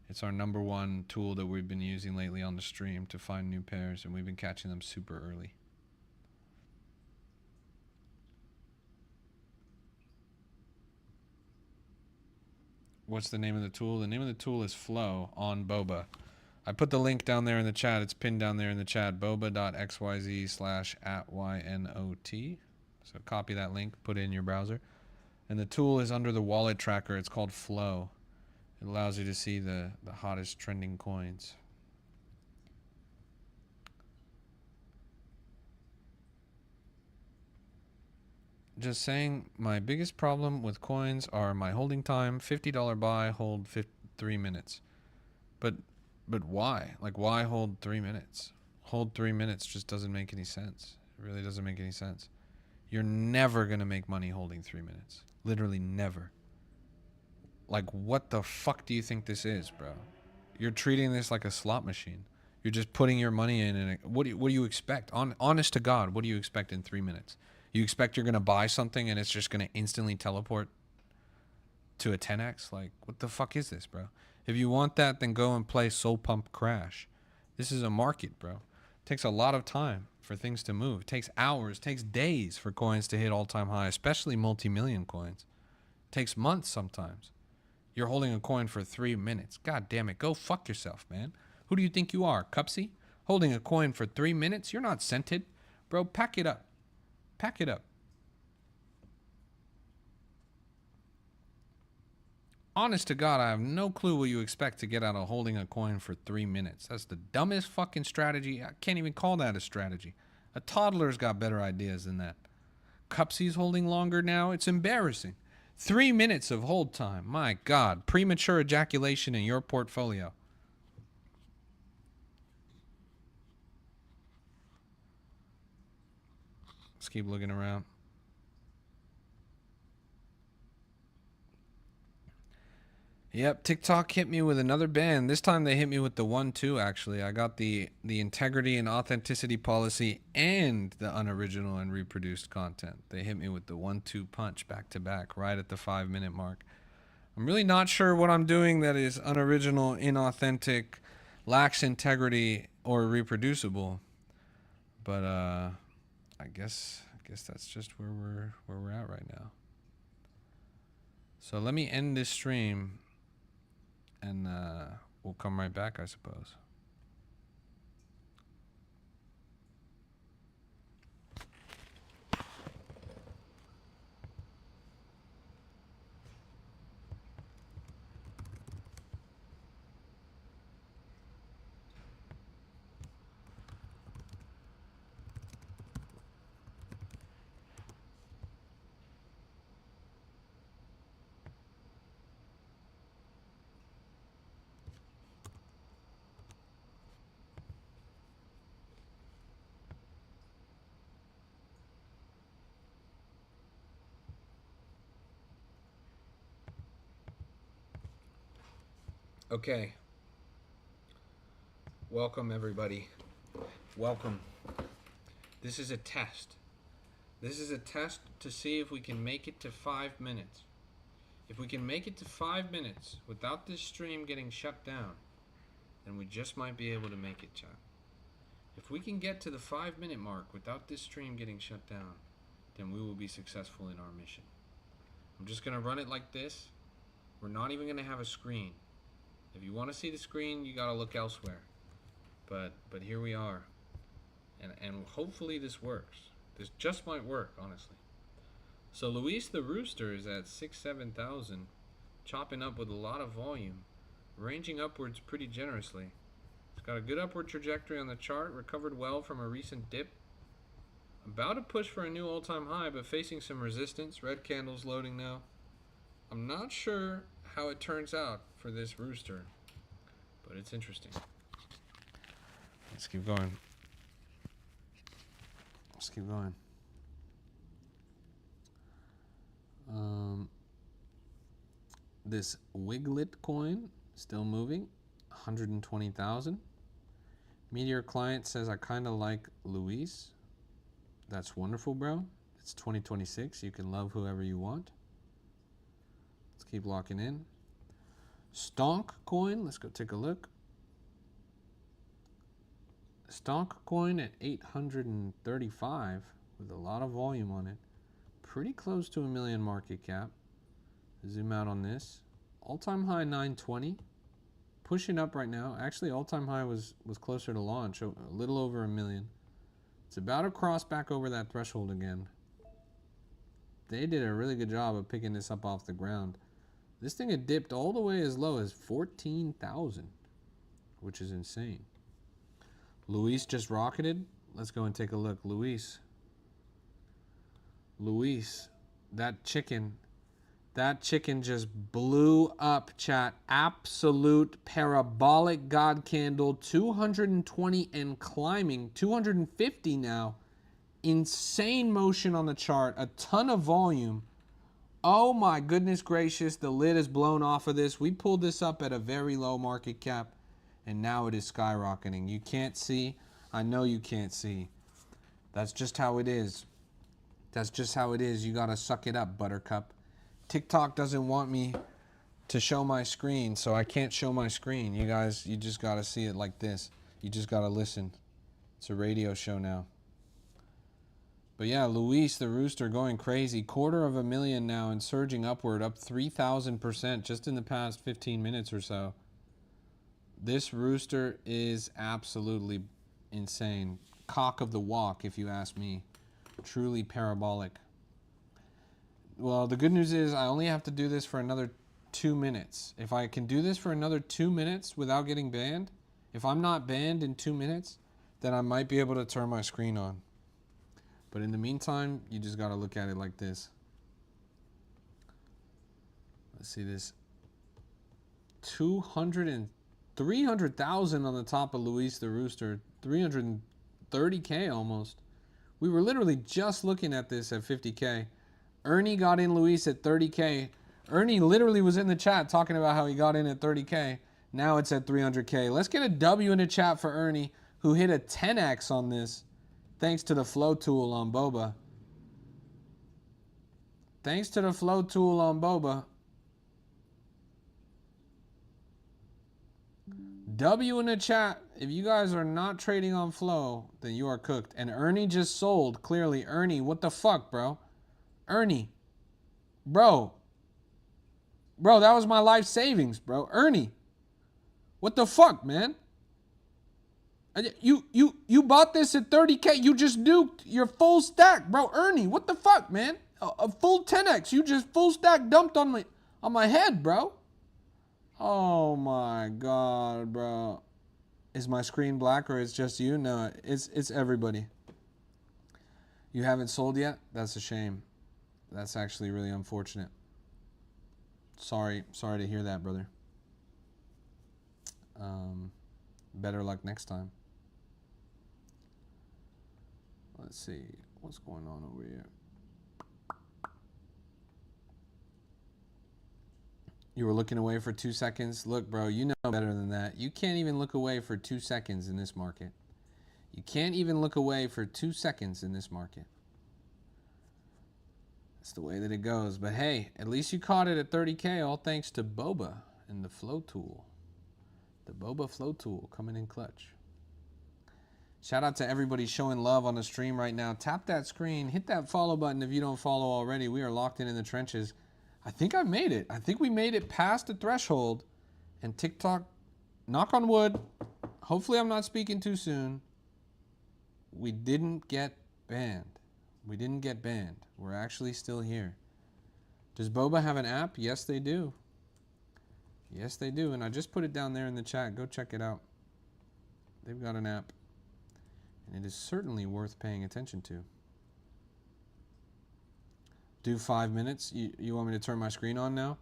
It's our number one tool that we've been using lately on the stream to find new pairs, and we've been catching them super early. What's the name of the tool? The name of the tool is Flow on Boba. I put the link down there in the chat. It's pinned down there in the chat. boba.xyz/@ynot. So copy that link, put it in your browser. And the tool is under the wallet tracker. It's called Flow. It allows you to see the hottest trending coins. Just saying, my biggest problem with coins are my holding time. $50 buy, hold 3 minutes. But why? Like, why hold 3 minutes? Hold 3 minutes just doesn't make any sense. It really doesn't make any sense. You're never going to make money holding 3 minutes. Literally never. Like, what the fuck do you think this is, bro? You're treating this like a slot machine. You're just putting your money in, and what do you expect? Honest to God, what do you expect in 3 minutes? You expect you're going to buy something and it's just going to instantly teleport to a 10x? Like, what the fuck is this, bro? If you want that, then go and play Soul Pump Crash. This is a market, bro. It takes a lot of time for things to move. It takes hours, it takes days for coins to hit all-time high, especially multi-million coins. It takes months sometimes. You're holding a coin for 3 minutes. God damn it. Go fuck yourself, man. Who do you think you are, Cupsy? Holding a coin for 3 minutes? You're not scented. Bro, pack it up. Pack it up. Honest to God, I have no clue what you expect to get out of holding a coin for 3 minutes. That's the dumbest fucking strategy. I can't even call that a strategy. A toddler's got better ideas than that. Cupsy's holding longer now. It's embarrassing. 3 minutes of hold time. My God. Premature ejaculation in your portfolio. Let's keep looking around. Yep, TikTok hit me with another ban. This time they hit me with the 1-2, actually. I got the integrity and authenticity policy and the unoriginal and reproduced content. They hit me with the 1-2 punch back to back right at the 5-minute mark. I'm really not sure what I'm doing that is unoriginal, inauthentic, lacks integrity, or reproducible. But I guess that's just where we're at right now. So let me end this stream, and we'll come right back, I suppose. Okay. Welcome, everybody. Welcome. This is a test. This is a test to see if we can make it to 5 minutes. If we can make it to 5 minutes without this stream getting shut down, then we just might be able to make it, chat. If we can get to the 5 minute mark without this stream getting shut down, then we will be successful in our mission. I'm just going to run it like this. We're not even going to have a screen. If you want to see the screen, you got to look elsewhere. But here we are. And hopefully this works. This just might work, honestly. So Luis the Rooster is at 6,000-7,000, chopping up with a lot of volume, ranging upwards pretty generously. It's got a good upward trajectory on the chart, recovered well from a recent dip. About to push for a new all-time high, but facing some resistance. Red candles loading now. I'm not sure how it turns out for this rooster, but it's interesting. Let's keep going. Let's keep going. This Wiglet coin still moving, 120,000. Meteor client says I kind of like Luis. That's wonderful, bro. It's 2026. You can love whoever you want. Let's keep locking in. Stonk coin. Let's go take a look. Stonk coin at 835 with a lot of volume on it. Pretty close to $1 million market cap. Zoom out on this. All-time high 920. Pushing up right now. Actually, all-time high was closer to launch, a little over $1 million. It's about to cross back over that threshold again. They did a really good job of picking this up off the ground. This thing had dipped all the way as low as 14,000, which is insane. Luis just rocketed. Let's go and take a look. Luis, that chicken just blew up, chat. Absolute parabolic God candle, 220 and climbing, 250 now. Insane motion on the chart, a ton of volume. Oh my goodness gracious, the lid is blown off of this. We pulled this up at a very low market cap, and now it is skyrocketing. You can't see. I know you can't see. That's just how it is. That's just how it is. You gotta suck it up, Buttercup. TikTok doesn't want me to show my screen, so I can't show my screen. You guys, you just gotta see it like this. You just gotta listen. It's a radio show now. But yeah, Luis the Rooster going crazy. $250,000 now and surging upward, up 3,000% just in the past 15 minutes or so. This rooster is absolutely insane. Cock of the walk, if you ask me. Truly parabolic. Well, the good news is I only have to do this for another 2 minutes. If I can do this for another 2 minutes without getting banned, if I'm not banned in 2 minutes, then I might be able to turn my screen on. But in the meantime, you just got to look at it like this. Let's see this. 300,000 on the top of Luis the Rooster. 330K almost. We were literally just looking at this at 50K. Ernie got in Luis at 30K. Ernie literally was in the chat talking about how he got in at 30K. Now it's at 300K. Let's get a W in the chat for Ernie, who hit a 10X on this. Thanks to the flow tool on Boba. Thanks to the flow tool on Boba. W in the chat. If you guys are not trading on flow, then you are cooked. And Ernie just sold. Clearly, Ernie, what the fuck, bro? Ernie. Bro, that was my life savings, bro. Ernie. What the fuck, man? You bought this at 30K. You just duked your full stack, bro. Ernie, what the fuck, man? A full 10X. You just full stack dumped on my head, bro. Oh my god, bro. Is my screen black or it's just you? No, it's everybody. You haven't sold yet? That's a shame. That's actually really unfortunate. Sorry to hear that, brother. Better luck next time. Let's see what's going on over here. You were looking away for 2 seconds. Look, bro, you know better than that. You can't even look away for 2 seconds in this market. You can't even look away for 2 seconds in this market. That's the way that it goes. But hey, at least you caught it at 30K, all thanks to Boba and the flow tool. The Boba flow tool coming in clutch. Shout out to everybody showing love on the stream right now. Tap that screen, hit that follow button if you don't follow already. We are locked in the trenches. I think I made it. I think we made it past the threshold. And TikTok, knock on wood, hopefully I'm not speaking too soon. We didn't get banned. We didn't get banned. We're actually still here. Does Boba have an app? Yes, they do. Yes, they do. And I just put it down there in the chat. Go check it out. They've got an app. And it is certainly worth paying attention to. Do 5 minutes. You want me to turn my screen on now?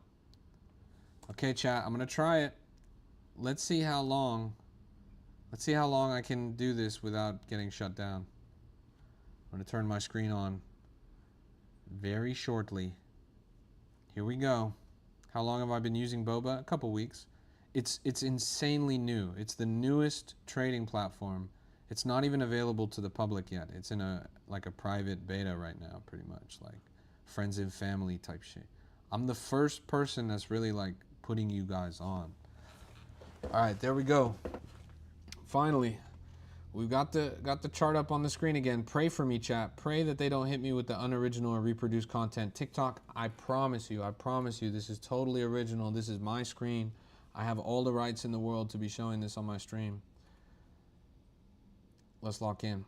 Okay, chat. I'm going to try it. Let's see how long. Let's see how long I can do this without getting shut down. I'm going to turn my screen on very shortly. Here we go. How long have I been using Boba? A couple weeks. It's insanely new. It's the newest trading platform. It's not even available to the public yet. It's in a private beta right now, pretty much, like friends and family type shit. I'm the first person that's really like putting you guys on. All right, there we go. Finally, we've got the chart up on the screen again. Pray for me, chat. Pray that they don't hit me with the unoriginal or reproduced content. TikTok, I promise you, this is totally original. This is my screen. I have all the rights in the world to be showing this on my stream. Let's lock in.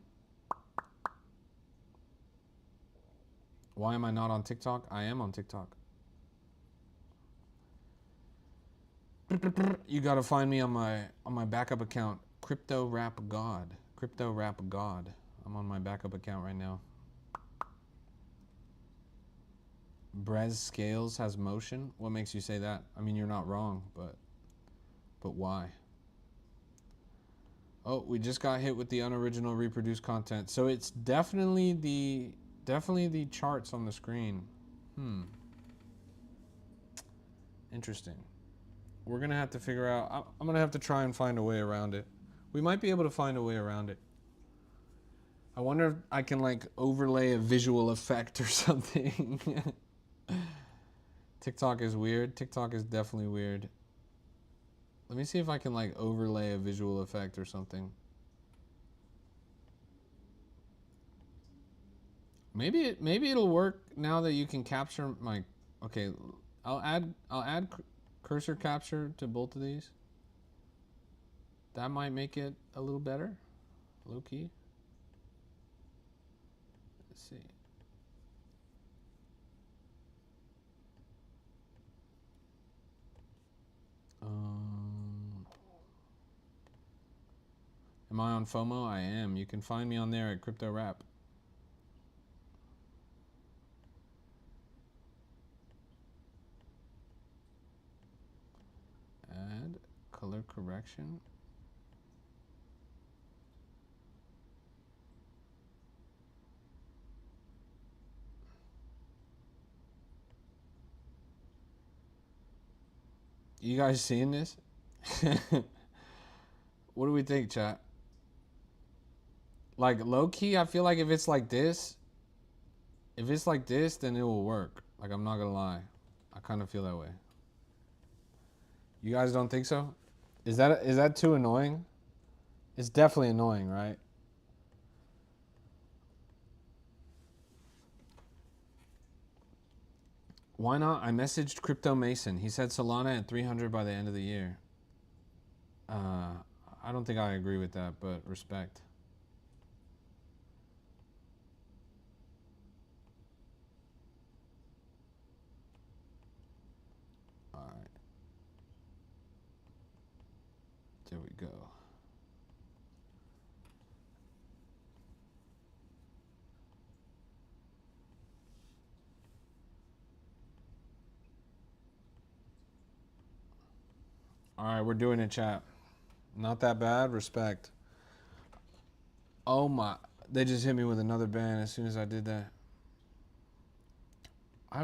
Why am I not on TikTok? I am on TikTok. You gotta find me on my backup account, Crypto Rap God. Crypto Rap God. I'm on my backup account right now. Brez Scales has motion. What makes you say that? I mean, you're not wrong, but why? Oh, we just got hit with the unoriginal reproduced content. So it's definitely the charts on the screen. Interesting. We're gonna have to figure out. I'm gonna have to try and find a way around it. We might be able to find a way around it. I wonder if I can like overlay a visual effect or something. TikTok is weird. TikTok is definitely weird. Let me see if I can like overlay a visual effect or something. Maybe it'll work now that you can capture my. Okay, I'll add cursor capture to both of these. That might make it a little better, low key. Let's see. Am I on FOMO? I am. You can find me on there at Crypto Rap. Add color correction. You guys seeing this? What do we think, chat? Like low key, I feel like if it's like this, then it will work. Like I'm not gonna lie, I kind of feel that way. You guys don't think so? Is that too annoying? It's definitely annoying, right? Why not? I messaged Crypto Mason. He said Solana at 300 by the end of the year. I don't think I agree with that, but respect. All right. There we go. All right, we're doing it, chat. Not that bad. Respect. Oh my. They just hit me with another ban as soon as I did that. I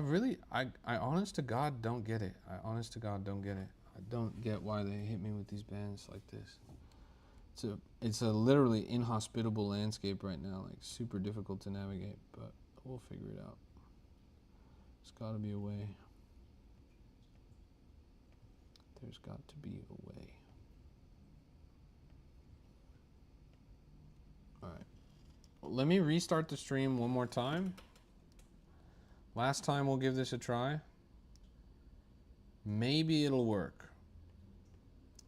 honest to God don't get it. I honest to God don't get it. I don't get why they hit me with these bans like this. It's a literally inhospitable landscape right now, like super difficult to navigate, but we'll figure it out. There's got to be a way. There's got to be a way. All right. Let me restart the stream one more time. Last time we'll give this a try. Maybe it'll work.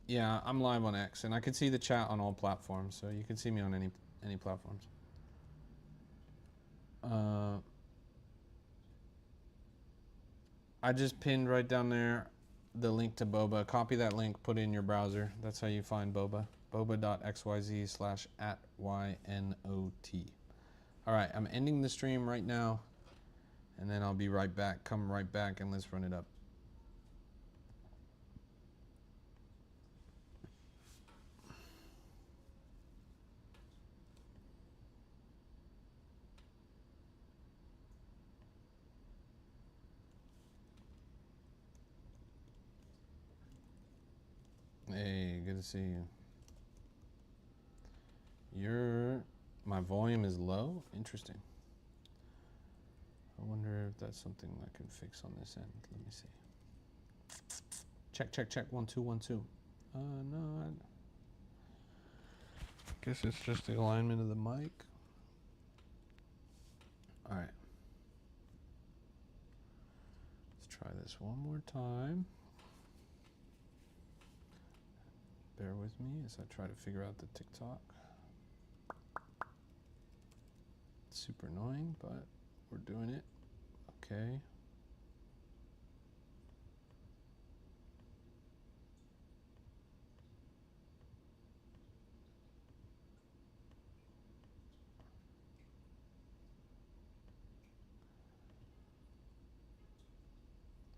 Yeah, I'm live on X, and I can see the chat on all platforms, so you can see me on any platforms. I just pinned right down there the link to Boba. Copy that link, put it in your browser. That's how you find Boba. boba.xyz/@ynot. All right, I'm ending the stream right now, and then I'll be right back. Come right back, and let's run it up. Hey, good to see you. My volume is low? Interesting. I wonder if that's something I can fix on this end. Let me see. Check, check, check. 1 2 1 2. No. I guess it's just the alignment of the mic. All right. Let's try this one more time. Bear with me as I try to figure out the TikTok. It's super annoying, but we're doing it. Okay.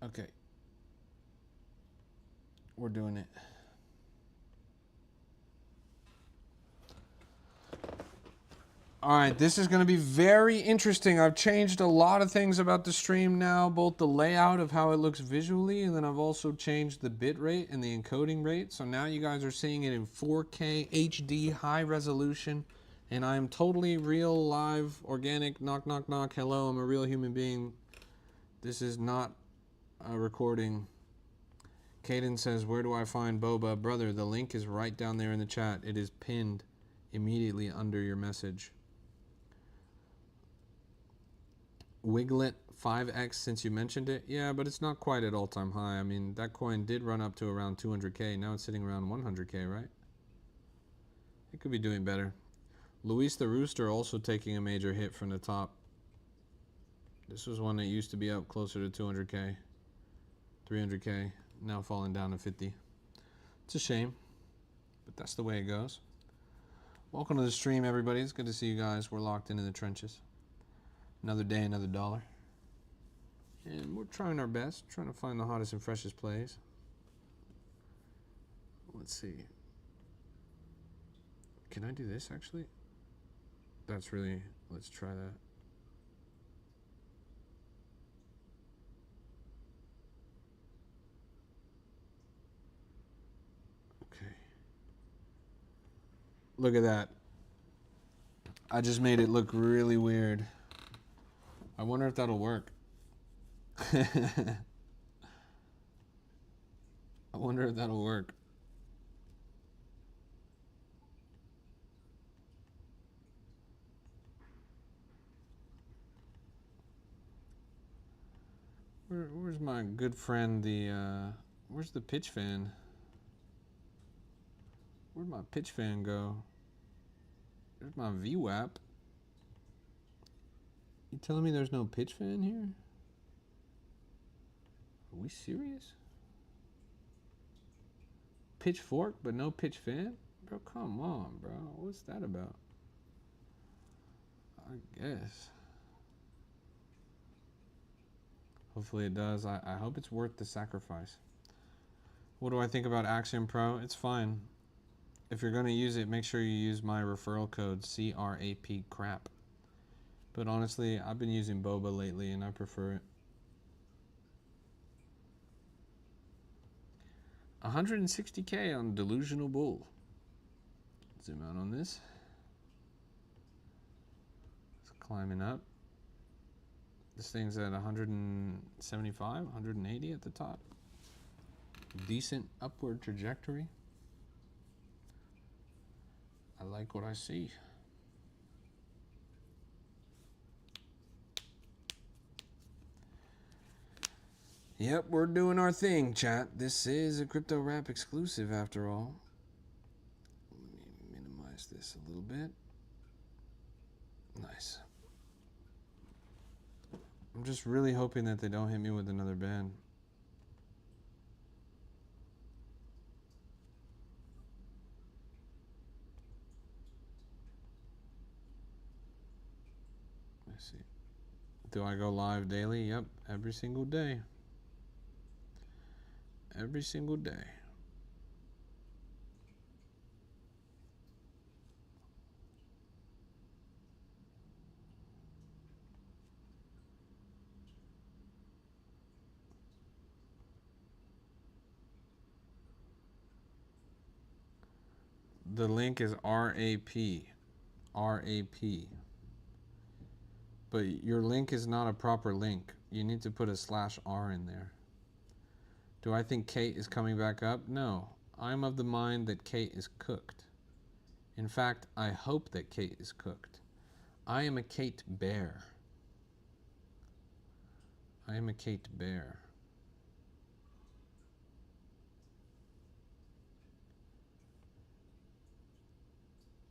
Okay. We're doing it. All right, this is going to be very interesting. I've changed a lot of things about the stream now, both the layout of how it looks visually, and then I've also changed the bit rate and the encoding rate. So now you guys are seeing it in 4K HD high resolution, and I'm totally real, live, organic, knock, knock, knock, hello, I'm a real human being. This is not a recording. Caden says, where do I find Boba? Brother, the link is right down there in the chat. It is pinned immediately under your message. Wiglet 5x since you mentioned it. Yeah, but it's not quite at all-time high. I mean, that coin did run up to around 200K. Now it's sitting around 100K, right? It could be doing better. Luis the Rooster also taking a major hit from the top. This was one that used to be up closer to 200K, 300K, now falling down to 50. It's a shame, but that's the way it goes. Welcome to the stream, everybody. It's good to see you guys. We're locked into the trenches. Another day, another dollar. And we're trying our best, trying to find the hottest and freshest plays. Let's see. Can I do this, actually? That's really... Let's try that. Okay. Look at that. I just made it look really weird. I wonder if that'll work. I wonder if that'll work. Where's my good friend, where's the pitch fan? Where'd my pitch fan go? There's my VWAP. You telling me there's no pitch fan here? Are we serious? Pitchfork, but no pitch fan? Bro, come on, bro. What's that about? I guess. Hopefully it does. I hope it's worth the sacrifice. What do I think about Axiom Pro? It's fine. If you're going to use it, make sure you use my referral code, CRAP, crap. But honestly, I've been using Boba lately, and I prefer it. 160K on Delusional Bull. Zoom out on this. It's climbing up. This thing's at 175, 180 at the top. Decent upward trajectory. I like what I see. Yep, we're doing our thing, chat. This is a Crypto Rap exclusive after all. Let me minimize this a little bit. Nice. I'm just really hoping that they don't hit me with another ban. Let's see. Do I go live daily? Yep, every single day. Every single day. The link is RAP. RAP. But your link is not a proper link. You need to put a /R in there. Do I think Kate is coming back up? No. I'm of the mind that Kate is cooked. In fact, I hope that Kate is cooked. I am a Kate bear. I am a Kate bear.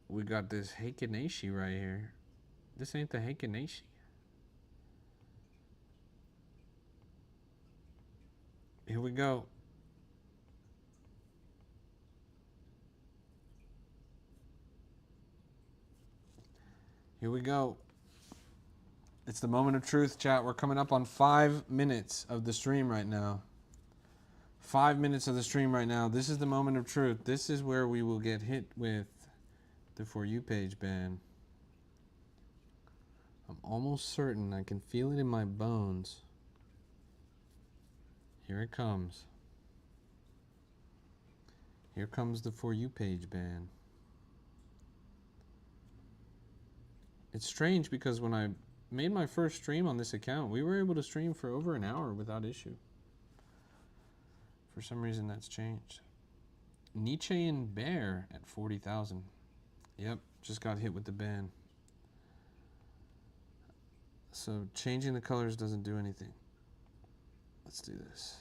We got this Heikinashi right here. This ain't the Heikinashi. Here we go. Here we go. It's the moment of truth, chat. We're coming up on 5 minutes of the stream right now. 5 minutes of the stream right now. This is the moment of truth. This is where we will get hit with the For You page ban. I'm almost certain. I can feel it in my bones. Here it comes. Here comes the For You page ban. It's strange because when I made my first stream on this account, we were able to stream for over an hour without issue. For some reason, that's changed. Nietzschean Bear at 40,000. Yep, just got hit with the ban. So changing the colors doesn't do anything. Let's do this.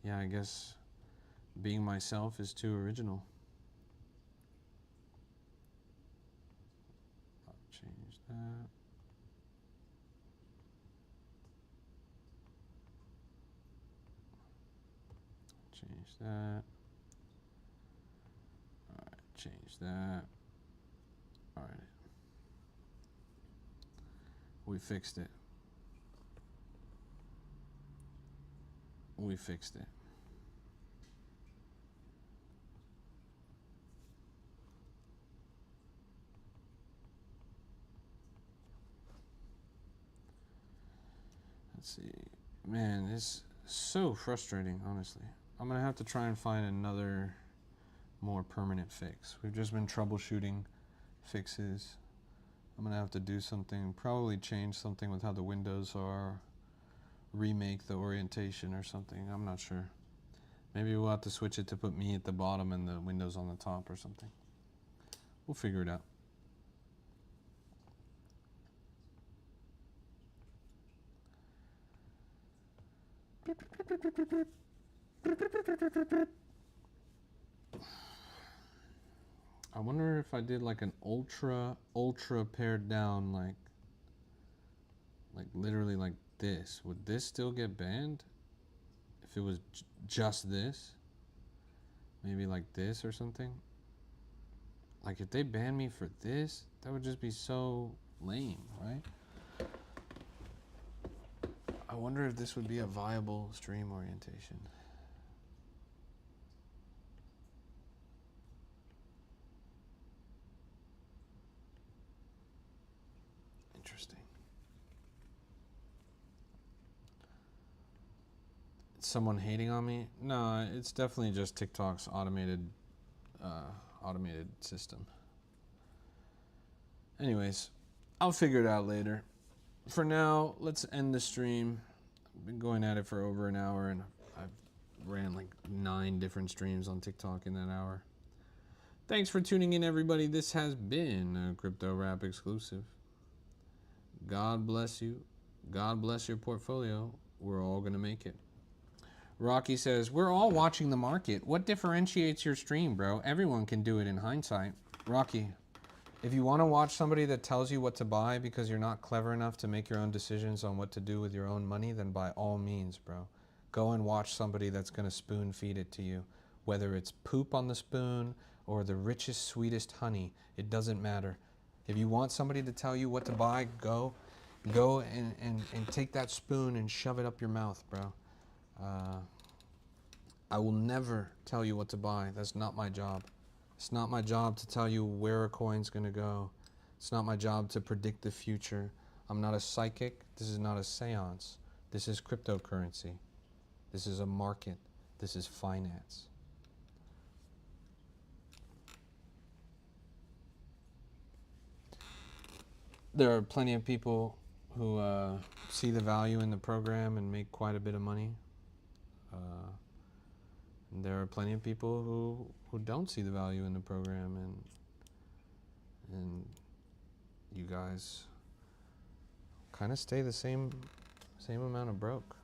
Yeah, I guess being myself is too original. I'll change that. Change that. All right, change that. All right. We fixed it. We fixed it. Let's see. Man, it's so frustrating, honestly. I'm going to have to try and find another more permanent fix. We've just been troubleshooting fixes. I'm going to have to do something, probably change something with how the windows are, remake the orientation or something. I'm not sure. Maybe we'll have to switch it to put me at the bottom and the windows on the top or something. We'll figure it out. I wonder if I did like an ultra pared down, like literally like this, would this still get banned? If it was just this? Maybe like this or something? Like if they ban me for this, that would just be so lame, right? I wonder if this would be a viable stream orientation. Interesting. someone hating on me? No, it's definitely just TikTok's automated system. Anyways, I'll figure it out later. For now, let's end the stream. I've been going at it for over an hour, and I've ran like 9 different streams on TikTok in that hour. Thanks for tuning in, everybody. This has been a Crypto Rap exclusive. God bless you. God bless your portfolio. We're all going to make it. Rocky says, we're all watching the market. What differentiates your stream, bro? Everyone can do it in hindsight. Rocky, if you want to watch somebody that tells you what to buy because you're not clever enough to make your own decisions on what to do with your own money, then by all means, bro. Go and watch somebody that's going to spoon feed it to you. Whether it's poop on the spoon or the richest, sweetest honey, it doesn't matter. If you want somebody to tell you what to buy, go and take that spoon and shove it up your mouth, bro. I will never tell you what to buy. That's not my job. It's not my job to tell you where a coin's going to go. It's not my job to predict the future. I'm not a psychic. This is not a seance. This is cryptocurrency. This is a market. This is finance. There are plenty of people who see the value in the program and make quite a bit of money. And there are plenty of people who don't see the value in the program, and you guys kind of stay the same amount of broke.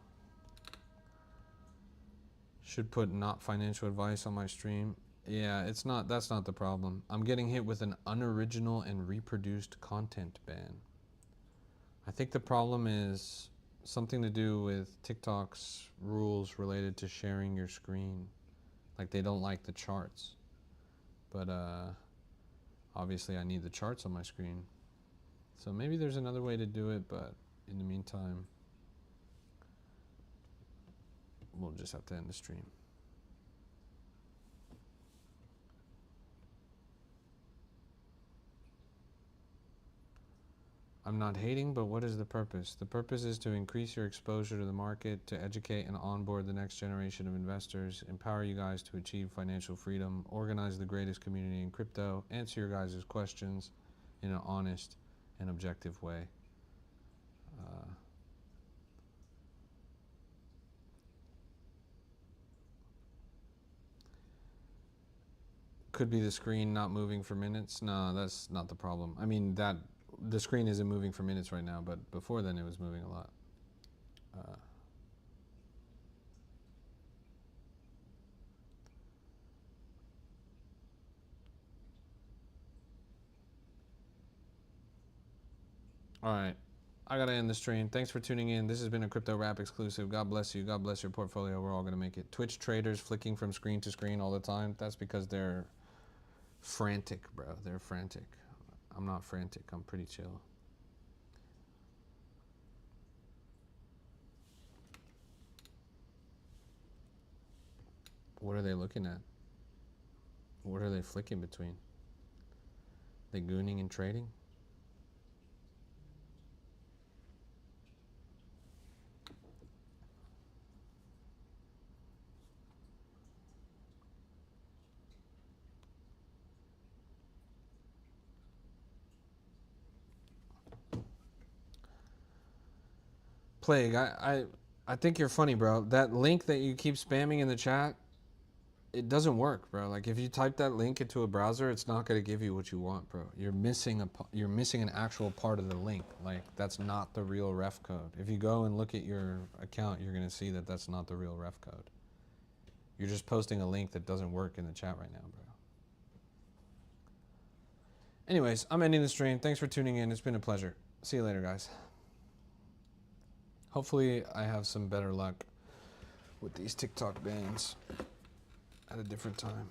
Should put not financial advice on my stream. Yeah, that's not the problem. I'm getting hit with an unoriginal and reproduced content ban. I think the problem is something to do with TikTok's rules related to sharing your screen. Like, they don't like the charts. But obviously I need the charts on my screen. So maybe there's another way to do it, but in the meantime, we'll just have to end the stream. I'm not hating, but what is the purpose? The purpose is to increase your exposure to the market, to educate and onboard the next generation of investors, empower you guys to achieve financial freedom, organize the greatest community in crypto, answer your guys' questions in an honest and objective way. Could be the screen not moving for minutes. No, that's not the problem. I mean, the screen isn't moving for minutes right now, but before then it was moving a lot. All right. I got to end the stream. Thanks for tuning in. This has been a Crypto Rap exclusive. God bless you. God bless your portfolio. We're all going to make it. Twitch traders flicking from screen to screen all the time. That's because they're frantic, bro. They're frantic. I'm not frantic. I'm pretty chill. What are they looking at? What are they flicking between? They gooning and trading? Plague, I think you're funny, bro. That link that you keep spamming in the chat, it doesn't work, bro. Like, if you type that link into a browser, it's not going to give you what you want, bro. You're missing an actual part of the link. Like, that's not the real ref code. If you go and look at your account, you're going to see that that's not the real ref code. You're just posting a link that doesn't work in the chat right now, bro. Anyways, I'm ending the stream. Thanks for tuning in. It's been a pleasure. See you later, guys. Hopefully I have some better luck with these TikTok bans at a different time.